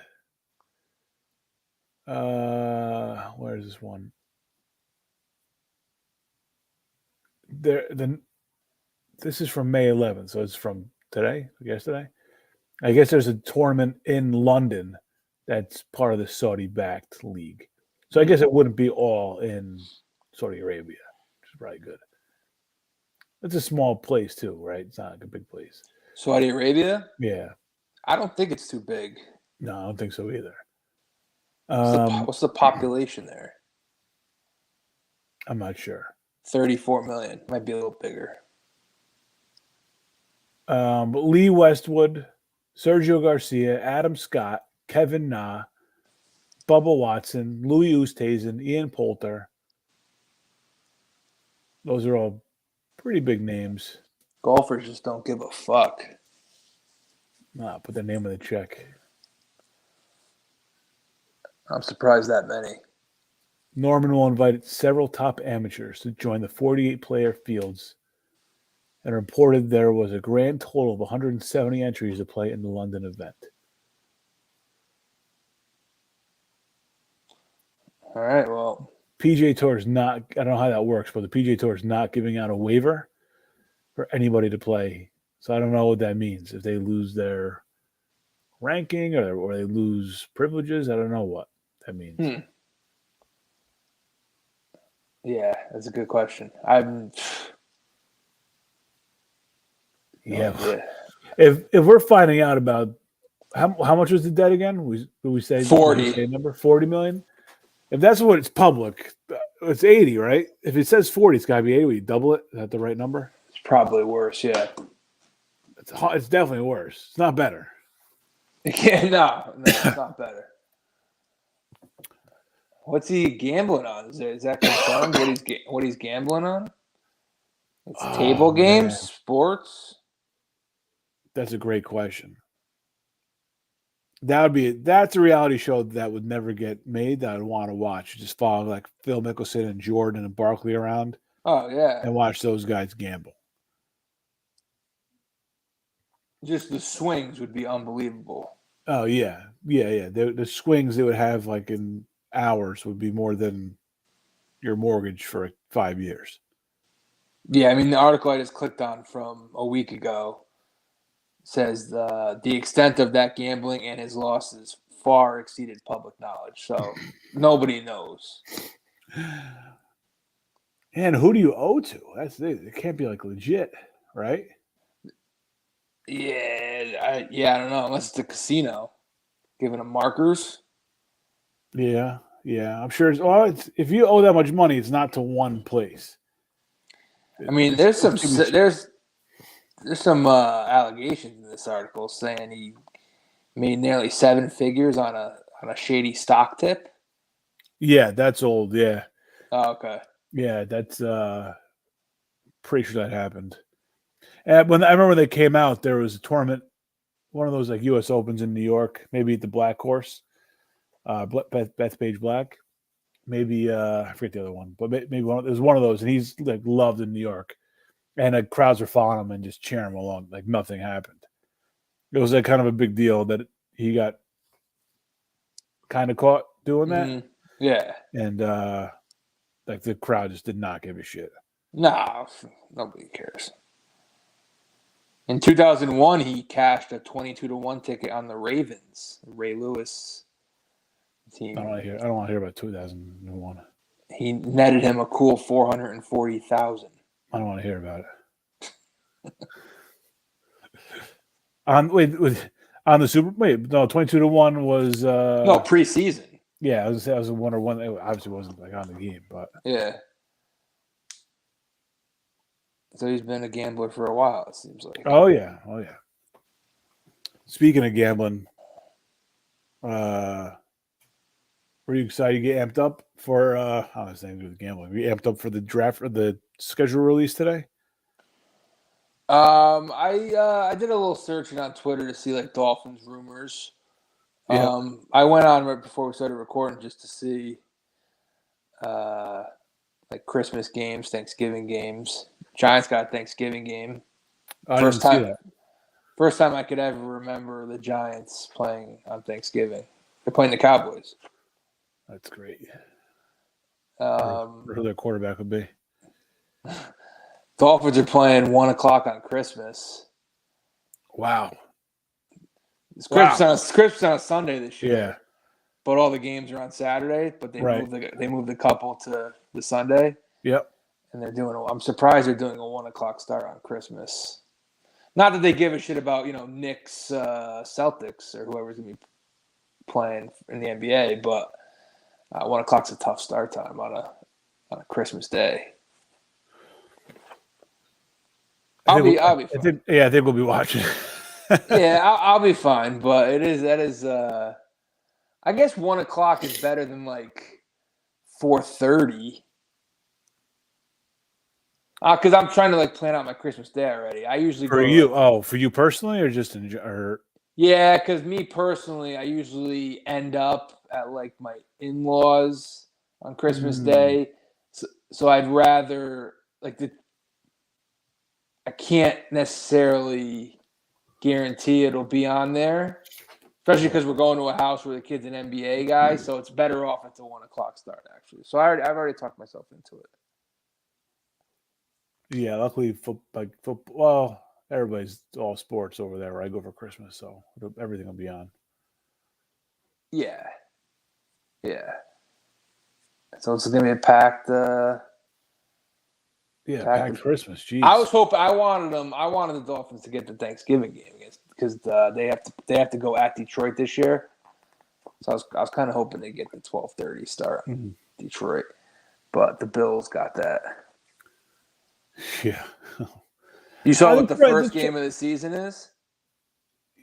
Speaker 1: Where is this one? This is from May 11th, so it's from today, yesterday. I guess there's a tournament in London that's part of the Saudi-backed league. So I guess it wouldn't be all in Saudi Arabia, which is probably good. It's a small place too, right? It's not like a big place.
Speaker 2: Saudi Arabia?
Speaker 1: Yeah.
Speaker 2: I don't think it's too big.
Speaker 1: No, I don't think so either.
Speaker 2: What's the population there?
Speaker 1: I'm not sure.
Speaker 2: 34 million. Might be a little bigger.
Speaker 1: But Lee Westwood, Sergio Garcia, Adam Scott, Kevin Na, Bubba Watson, Louis Oosthuizen, Ian Poulter. Those are all pretty big names.
Speaker 2: Golfers just don't give a fuck.
Speaker 1: Put their name on the check.
Speaker 2: I'm surprised that many.
Speaker 1: Norman will invite several top amateurs to join the 48-player fields, and reported there was a grand total of 170 entries to play in the London event.
Speaker 2: All right, well.
Speaker 1: PGA Tour is not, I don't know how that works, but the PGA Tour is not giving out a waiver for anybody to play. So I don't know what that means. If they lose their ranking or they lose privileges, I don't know what that means.
Speaker 2: Yeah, that's a good question.
Speaker 1: Yeah. If we're finding out about how much was the debt again? We say
Speaker 2: 40
Speaker 1: number 40 million. If that's what it's public, it's 80, right? If it says 40, it's got to be 80. We double it. Is that the right number?
Speaker 2: It's probably worse. Yeah,
Speaker 1: it's definitely worse. It's not better.
Speaker 2: Yeah, no, it's not better. What's he gambling on? Is that confirmed? What he's gambling on? It's table games,
Speaker 1: man.
Speaker 2: sports.
Speaker 1: That's a great question. That's a reality show that would never get made that I'd want to watch. Just follow like Phil Mickelson and Jordan and Barkley around.
Speaker 2: Oh yeah,
Speaker 1: and watch those guys gamble.
Speaker 2: Just the swings would be unbelievable.
Speaker 1: Oh yeah. The swings they would have like in hours would be more than your mortgage for 5 years.
Speaker 2: Yeah, I mean the article I just clicked on from a week ago says the extent of that gambling and his losses far exceeded public knowledge. So nobody knows.
Speaker 1: And who do you owe to? It can't be like legit, right?
Speaker 2: Yeah, I don't know. Unless it's a casino giving them markers.
Speaker 1: Yeah. I'm sure. If you owe that much money, it's not to one place.
Speaker 2: I mean, there's some allegations in this article saying he made nearly 7 figures on a shady stock tip.
Speaker 1: Yeah, that's old. Yeah.
Speaker 2: Oh, okay.
Speaker 1: Yeah, that's pretty sure that happened. And I remember when they came out, there was a tournament, one of those like U.S. Opens in New York, maybe at the Black Horse, Bethpage Black, maybe I forget the other one, but maybe it was one of those, and he's like loved in New York, and the crowds were following him and just cheering him along, like nothing happened. It was like kind of a big deal that he got kind of caught doing that.
Speaker 2: Mm-hmm. Yeah,
Speaker 1: and like the crowd just did not give a shit.
Speaker 2: No, nobody cares. In 2001, he cashed a 22-1 ticket on the Ravens, Ray Lewis He
Speaker 1: I don't want to hear about 2001.
Speaker 2: he netted him a cool 440,000.
Speaker 1: I don't want to hear about it. On the Super. Wait, no, 22-1 was.
Speaker 2: No, preseason.
Speaker 1: Yeah, I was gonna say I was a 1-1. It obviously wasn't like on the game, but
Speaker 2: Yeah. So he's been a gambler for a while, it seems like.
Speaker 1: oh yeah. Speaking of gambling, were you excited to get amped up for? I was saying with gambling. Were you amped up for the draft or the schedule release today?
Speaker 2: I did a little searching on Twitter to see like Dolphins rumors.
Speaker 1: Yeah.
Speaker 2: I went on right before we started recording just to see like Christmas games, Thanksgiving games. Giants got a Thanksgiving game.
Speaker 1: I
Speaker 2: First
Speaker 1: didn't see
Speaker 2: time
Speaker 1: that.
Speaker 2: First time I could ever remember the Giants playing on Thanksgiving. They're playing the Cowboys.
Speaker 1: That's great.
Speaker 2: Um,
Speaker 1: Who their quarterback would be?
Speaker 2: Dolphins are playing 1 o'clock on Christmas.
Speaker 1: Wow.
Speaker 2: It's Christmas on a Sunday this year.
Speaker 1: Yeah.
Speaker 2: But all the games are on Saturday. But they
Speaker 1: Right.
Speaker 2: moved the couple to the Sunday,
Speaker 1: Yep.
Speaker 2: and I'm surprised they're doing a 1 o'clock start on Christmas. Not that they give a shit about Knicks, Celtics, or whoever's gonna be playing in the NBA, but 1 o'clock's a tough start time on a Christmas day. I'll be fine.
Speaker 1: I think we'll be watching.
Speaker 2: Yeah, I'll be fine. But that is. I guess 1 o'clock is better than like 4:30. Because I'm trying to like plan out my Christmas day already. I usually
Speaker 1: For
Speaker 2: go
Speaker 1: you, for you personally, or just or
Speaker 2: yeah, because me personally, I usually end up at like my in-laws on Christmas Day. So I'd rather like I can't necessarily guarantee it'll be on there, especially because we're going to a house where the kid's an NBA guy. So it's better off at the 1 o'clock start actually. So I've already talked myself into it.
Speaker 1: yeah. Luckily, football. Well, everybody's all sports over there where I go for Christmas, so everything will be on.
Speaker 2: Yeah. So it's gonna be a packed.
Speaker 1: Packed Christmas. Jeez.
Speaker 2: I wanted the Dolphins to get the Thanksgiving game because they have to go at Detroit this year. So I was kind of hoping they get the 12:30 start on Detroit, but the Bills got that.
Speaker 1: Yeah.
Speaker 2: You saw what the first game of the season is?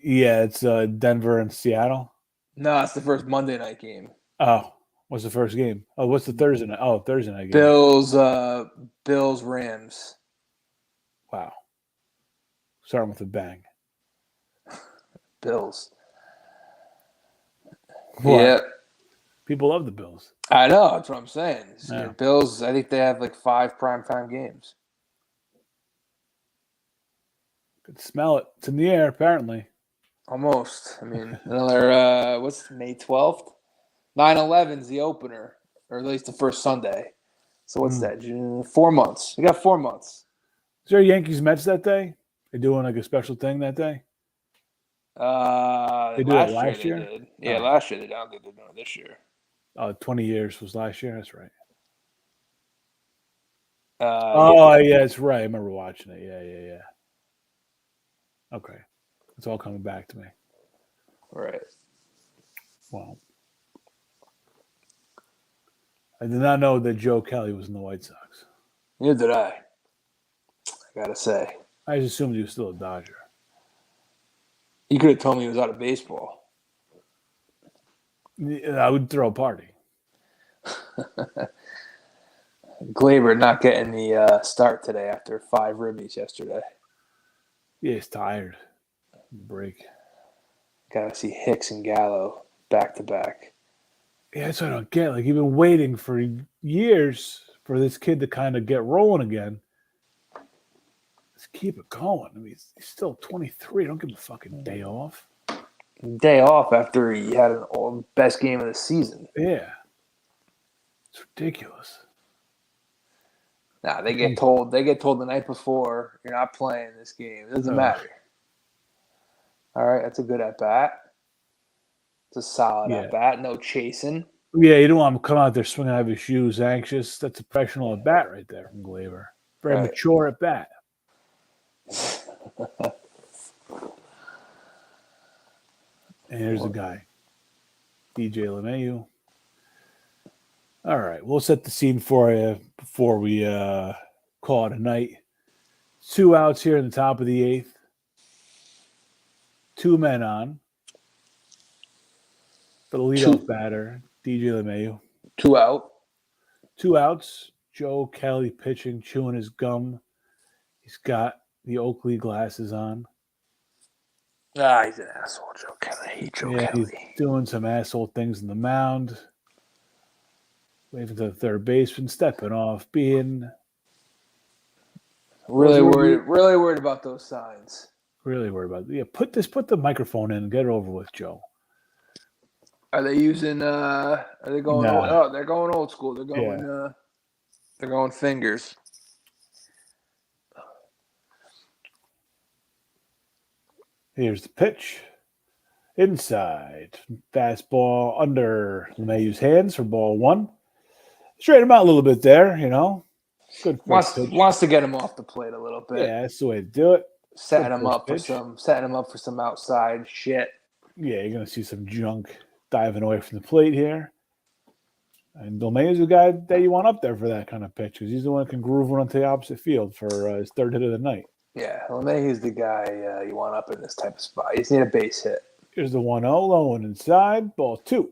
Speaker 1: Yeah, it's Denver and Seattle.
Speaker 2: No, it's the first Monday night game.
Speaker 1: Oh, what's the first game? Oh, what's the Thursday night? Oh, Thursday night game.
Speaker 2: Bills, Rams.
Speaker 1: Wow. Starting with a bang.
Speaker 2: Bills.
Speaker 1: What?
Speaker 2: Yeah.
Speaker 1: People love the Bills.
Speaker 2: I know. That's what I'm saying.
Speaker 1: Yeah.
Speaker 2: Bills, I think they have like 5 primetime games.
Speaker 1: Could smell it. It's in the air, apparently.
Speaker 2: Almost. I mean, another, what's May 12th? 9/11's the opener, or at least the first Sunday. So what's that? 4 months. We got 4 months.
Speaker 1: Is there Yankees Mets that day? They doing like a special thing that day?
Speaker 2: They
Speaker 1: did it last year?
Speaker 2: They did. Yeah, last year they did. I don't think they're doing it this year.
Speaker 1: 20 years was last year. That's right. Yeah, that's right. I remember watching it. Yeah. Okay. It's all coming back to me.
Speaker 2: Right.
Speaker 1: Wow. I did not know that Joe Kelly was in the White Sox.
Speaker 2: Neither did I gotta say.
Speaker 1: I just assumed he was still a Dodger.
Speaker 2: You could have told me he was out of baseball.
Speaker 1: I would throw a party.
Speaker 2: Glaber not getting the start today after 5 ribbies yesterday.
Speaker 1: Yeah, he's tired. Break.
Speaker 2: Gotta see Hicks and Gallo back to back.
Speaker 1: Yeah, that's what I don't get. Like, you've been waiting for years for this kid to kind of get rolling again. Let's keep it going. I mean, he's still 23. Don't give him a fucking day off.
Speaker 2: Day off after he had an best game of the season.
Speaker 1: Yeah. It's ridiculous.
Speaker 2: Nah, they get told the night before, you're not playing this game. It doesn't matter. All right, that's a good at bat. It's a solid
Speaker 1: Yeah.
Speaker 2: at bat. No chasing.
Speaker 1: Yeah, you don't want him to come out there swinging out of his shoes, anxious. That's a professional at bat right there from Glaber. Very
Speaker 2: Right.
Speaker 1: mature at bat. And here's the guy, DJ LeMahieu. All right, we'll set the scene for you before we call it a night. 2 outs here in the top of the 8th. 2 men on. For the leadoff batter, DJ LeMahieu.
Speaker 2: 2 out.
Speaker 1: 2 outs. Joe Kelly pitching, chewing his gum. He's got the Oakley glasses on.
Speaker 2: He's an asshole, Joe Kelly. I hate Joe Kelly.
Speaker 1: He's doing some asshole things in the mound. Waving to the third baseman, stepping off, being
Speaker 2: really worried about those signs.
Speaker 1: Really worried about it. Yeah, put the microphone in and get it over with, Joe.
Speaker 2: Are they using are they going
Speaker 1: Nah.
Speaker 2: old? Oh, they're going old school. They're going they're going fingers.
Speaker 1: Here's the pitch. Inside. Fastball under LeMahieu's hands for ball 1. Straighten him out a little bit there, you know. Good first pitch.
Speaker 2: Wants to get him off the plate a little bit.
Speaker 1: Yeah, that's the way to do it.
Speaker 2: Setting him up for some outside shit.
Speaker 1: Yeah, you're gonna see some junk diving away from the plate here. And LeMahieu's the guy that you want up there for that kind of pitch because he's the one that can groove one onto the opposite field for his third hit of the night.
Speaker 2: Yeah, LeMahieu's the guy you want up in this type of spot. You just need a base hit.
Speaker 1: Here's the 1-0, low and inside, ball 2.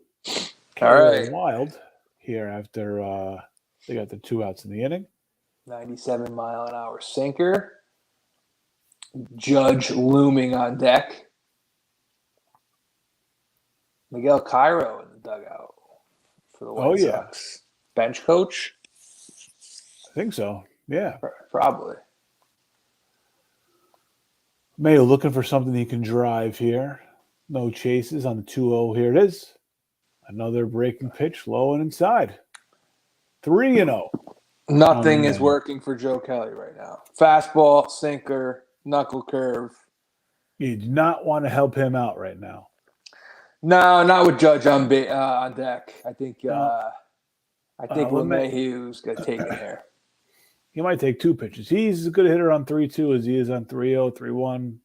Speaker 2: All right.
Speaker 1: Wild here after they got the 2 outs in the inning.
Speaker 2: 97-mile-an-hour sinker. Judge looming on deck. Miguel Cairo in the dugout for the White Sox. Bench coach?
Speaker 1: I think so. Yeah.
Speaker 2: Probably.
Speaker 1: Mayo looking for something he can drive here. No chases on the 2-0. Here it is. Another breaking pitch, low and inside. 3-0.
Speaker 2: Nothing is working for Joe Kelly right now. Fastball, sinker, knuckle curve.
Speaker 1: You do not want to help him out right now.
Speaker 2: No, not with Judge on deck. I think LeMahieu's going to take it here.
Speaker 1: He might take 2 pitches. He's as good a hitter on 3-2 as he is on 3-0, 3-1,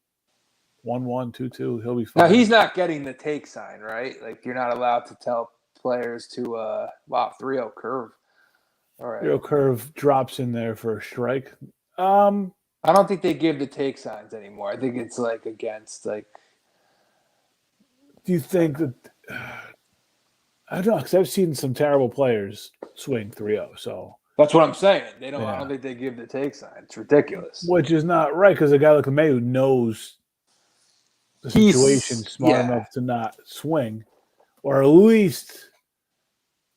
Speaker 1: 1-1, 2-2. He'll be fine.
Speaker 2: Now, he's not getting the take sign, right? Like, you're not allowed to tell players to, 3-0 curve. All right.
Speaker 1: 3-0 curve drops in there for a strike.
Speaker 2: I don't think they give the take signs anymore. I think it's, like, against, like...
Speaker 1: Do you think that... I don't know, because I've seen some terrible players swing 3-0, so...
Speaker 2: That's what I'm saying. They don't. Yeah. I don't think they give the take sign. It's ridiculous.
Speaker 1: Which is not right because a guy like LeMahieu knows the situation smart enough to not swing, or at least.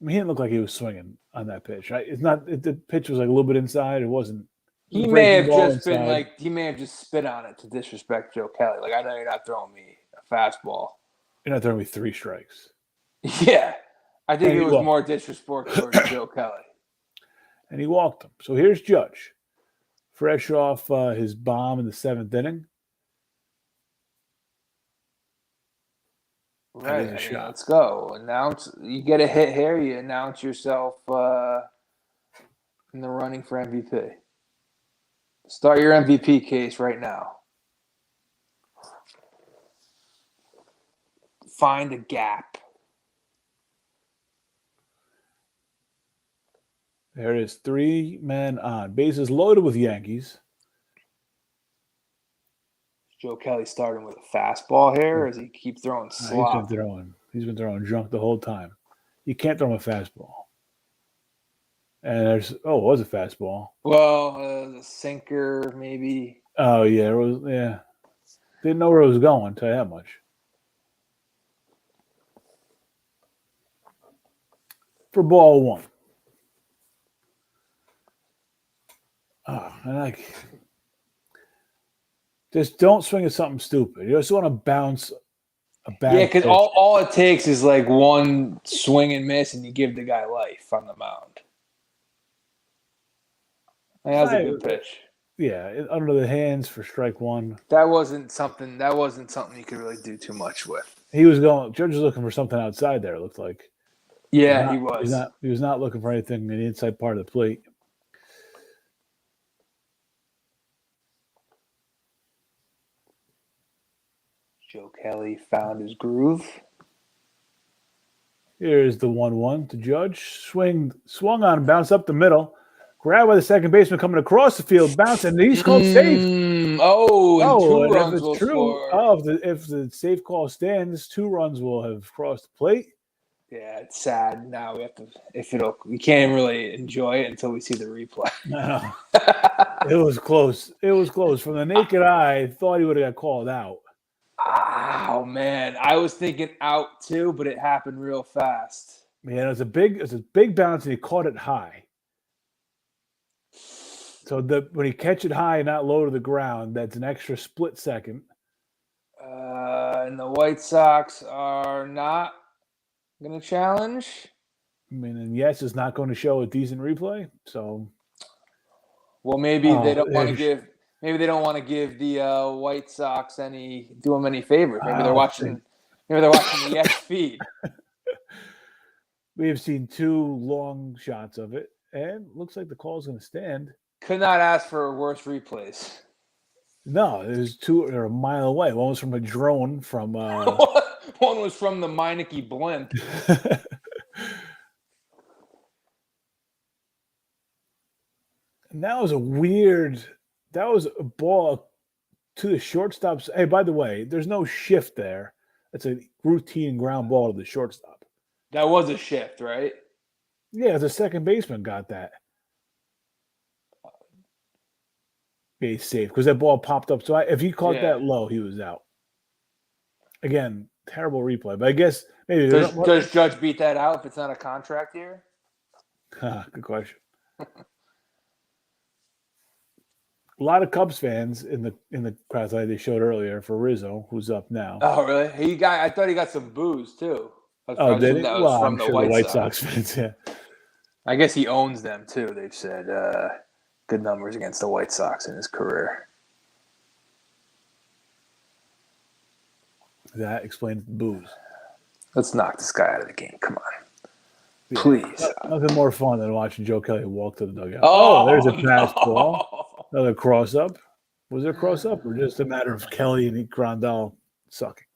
Speaker 1: I mean, he didn't look like he was swinging on that pitch. Right? It's not. The pitch was like a little bit inside. It wasn't.
Speaker 2: He may have just been like. He may have just spit on it to disrespect Joe Kelly. Like, I know you're not throwing me a fastball.
Speaker 1: You're not throwing me 3 strikes.
Speaker 2: Yeah, I think it was more disrespect towards Joe Kelly.
Speaker 1: And he walked him. So here's Judge, fresh off his bomb in the 7th inning.
Speaker 2: Right, let's go. You get a hit here, you announce yourself in the running for MVP. Start your MVP case right now. Find a gap.
Speaker 1: There it is, 3 men on. Bases loaded with Yankees.
Speaker 2: Joe Kelly starting with a fastball here, or does he keep throwing slop?
Speaker 1: He's been throwing junk the whole time. You can't throw him a fastball. And there's it was a fastball.
Speaker 2: Well, the sinker maybe.
Speaker 1: Oh yeah, it was. Yeah, didn't know where it was going. Tell you that much. For ball 1. And just don't swing at something stupid. You just want to bounce a bad.
Speaker 2: Yeah, because all it takes is like one swing and miss, and you give the guy life on the mound. That was a good pitch.
Speaker 1: Yeah, under the hands for strike 1.
Speaker 2: That wasn't something you could really do too much with.
Speaker 1: He was going. Judge was looking for something outside there. It looked like.
Speaker 2: Yeah, he was.
Speaker 1: He was not looking for anything in the inside part of the plate.
Speaker 2: Joe Kelly found his groove.
Speaker 1: Here's the 1-1 to Judge. Swung on, bounced up the middle. Grabbed by the second baseman coming across the field, bounced, and he's called safe.
Speaker 2: And 2
Speaker 1: and
Speaker 2: runs
Speaker 1: if
Speaker 2: will
Speaker 1: it's true,
Speaker 2: score.
Speaker 1: if the safe call stands, 2 runs will have crossed the plate.
Speaker 2: Yeah, it's sad. Now we have to. We can't really enjoy it until we see the replay.
Speaker 1: No, it was close. It was close. From the naked eye, I thought he would have got called out.
Speaker 2: Oh man, I was thinking out too, but it happened real fast.
Speaker 1: Man, it was a big bounce, and he caught it high. So when he catch it high and not low to the ground, that's an extra split second.
Speaker 2: And the White Sox are not going to challenge.
Speaker 1: I mean, and yes, it's not going to show a decent replay. So,
Speaker 2: well, maybe they don't want to give. Maybe they don't want to give the White Sox do them any favors. Maybe they're watching. Maybe they're watching the X feed.
Speaker 1: We have seen 2 long shots of it, and looks like the call is going to stand.
Speaker 2: Could not ask for worse replays.
Speaker 1: No, there's 2 are a mile away. One was from a drone from.
Speaker 2: One was from the Meineke blimp.
Speaker 1: And that was a ball to the shortstop. Hey, by the way, there's no shift there. That's a routine ground ball to the shortstop.
Speaker 2: That was a shift, right?
Speaker 1: Yeah, the second baseman got that. He's safe because that ball popped up. So if he caught that low, he was out. Again, terrible replay. But I guess maybe
Speaker 2: does Judge beat that out if it's not a contract year?
Speaker 1: Good question. A lot of Cubs fans in the crowd like they showed earlier for Rizzo, who's up now.
Speaker 2: Oh, really? I thought he got some booze too.
Speaker 1: Oh, did he? Well, from the White Sox fans. Yeah.
Speaker 2: I guess he owns them too. They've said good numbers against the White Sox in his career.
Speaker 1: That explains the booze.
Speaker 2: Let's knock this guy out of the game. Come on. Please.
Speaker 1: Nothing more fun than watching Joe Kelly walk to the dugout. Oh, there's a pass ball. Another cross up. Was there a cross up or just a matter of Kelly and Grandal sucking?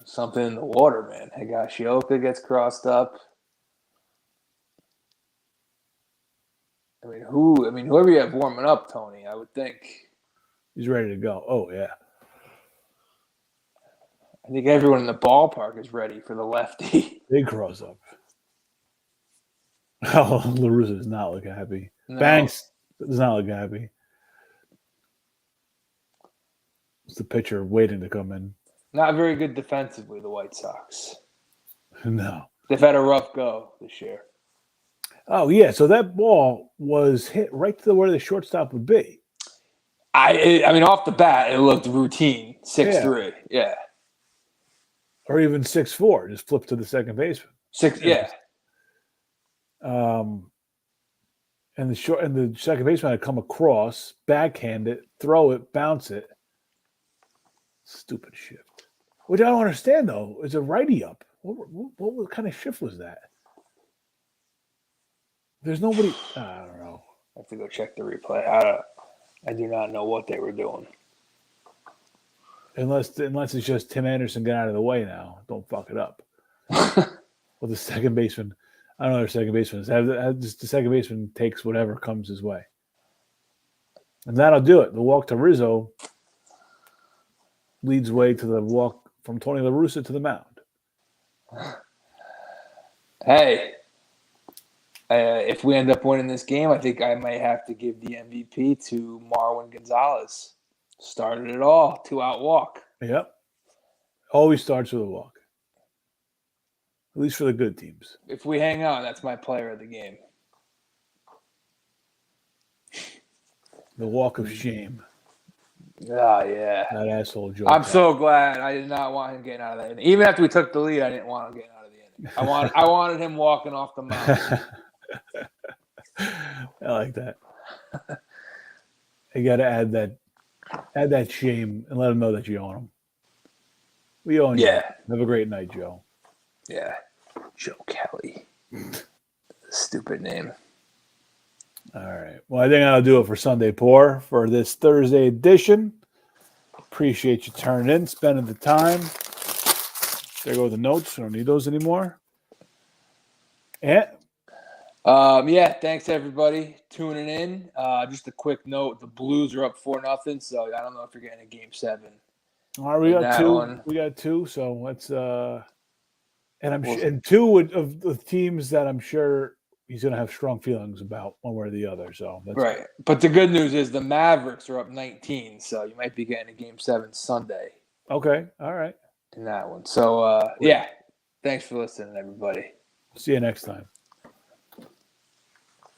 Speaker 2: Something in the water, man. Higashioka gets crossed up. Whoever you have warming up, Tony, I would think.
Speaker 1: He's ready to go. Oh, yeah.
Speaker 2: I think everyone in the ballpark is ready for the lefty.
Speaker 1: Big cross up. Oh, La Russa does not look happy.
Speaker 2: No.
Speaker 1: Banks does not look happy. It's the pitcher waiting to come in.
Speaker 2: Not very good defensively, the White Sox.
Speaker 1: No.
Speaker 2: They've had a rough go this year.
Speaker 1: Oh, yeah. So that ball was hit right to where the shortstop would be.
Speaker 2: Off the bat, it looked routine. 6-3. Yeah.
Speaker 1: Or even 6-4. Just flip to the second baseman.
Speaker 2: 6, yeah.
Speaker 1: And the second baseman had come across, backhand it, throw it, bounce it. Stupid shift. Which I don't understand, though. It's a righty up. What kind of shift was that? There's nobody. I don't know.
Speaker 2: I have to go check the replay. I do not know what they were doing.
Speaker 1: Unless it's just Tim Anderson get out of the way now. Don't fuck it up. Well, the second baseman. I don't know who the second baseman is. The second baseman takes whatever comes his way. And that'll do it. The walk to Rizzo leads way to the walk from Tony La Russa to the mound.
Speaker 2: Hey, if we end up winning this game, I think I might have to give the MVP to Marwin Gonzalez. Started it all, 2-out walk.
Speaker 1: Yep. Always starts with a walk. At least for the good teams.
Speaker 2: If we hang on, that's my player of the game.
Speaker 1: The walk of shame.
Speaker 2: Oh, yeah.
Speaker 1: That asshole Joe.
Speaker 2: I'm so glad. I did not want him getting out of that inning. Even after we took the lead, I didn't want him getting out of the inning. I wanted him walking off the mound.
Speaker 1: I like that. You got to add that shame and let him know that you own him. We own you.
Speaker 2: Yeah.
Speaker 1: Have a great night, Joe.
Speaker 2: Yeah. Joe Kelly. Stupid name.
Speaker 1: All right. Well, I think I'll do it for Sunday Pour for this Thursday edition. Appreciate you turning in, spending the time. There go the notes. I don't need those anymore. Yeah.
Speaker 2: Yeah, thanks everybody tuning in. Just a quick note: the Blues are up 4-0, so I don't know if you're getting a Game 7.
Speaker 1: All right, we
Speaker 2: In
Speaker 1: got
Speaker 2: that
Speaker 1: two.
Speaker 2: one.
Speaker 1: We got two. So let's and I'm
Speaker 2: Well-
Speaker 1: and two of the teams that I'm sure he's going to have strong feelings about one way or the other. So that's
Speaker 2: Right, but the good news is the Mavericks are up 19, so you might be getting a Game 7 Sunday
Speaker 1: okay. All right.
Speaker 2: in that one. So yeah, thanks for listening, everybody.
Speaker 1: See you next time.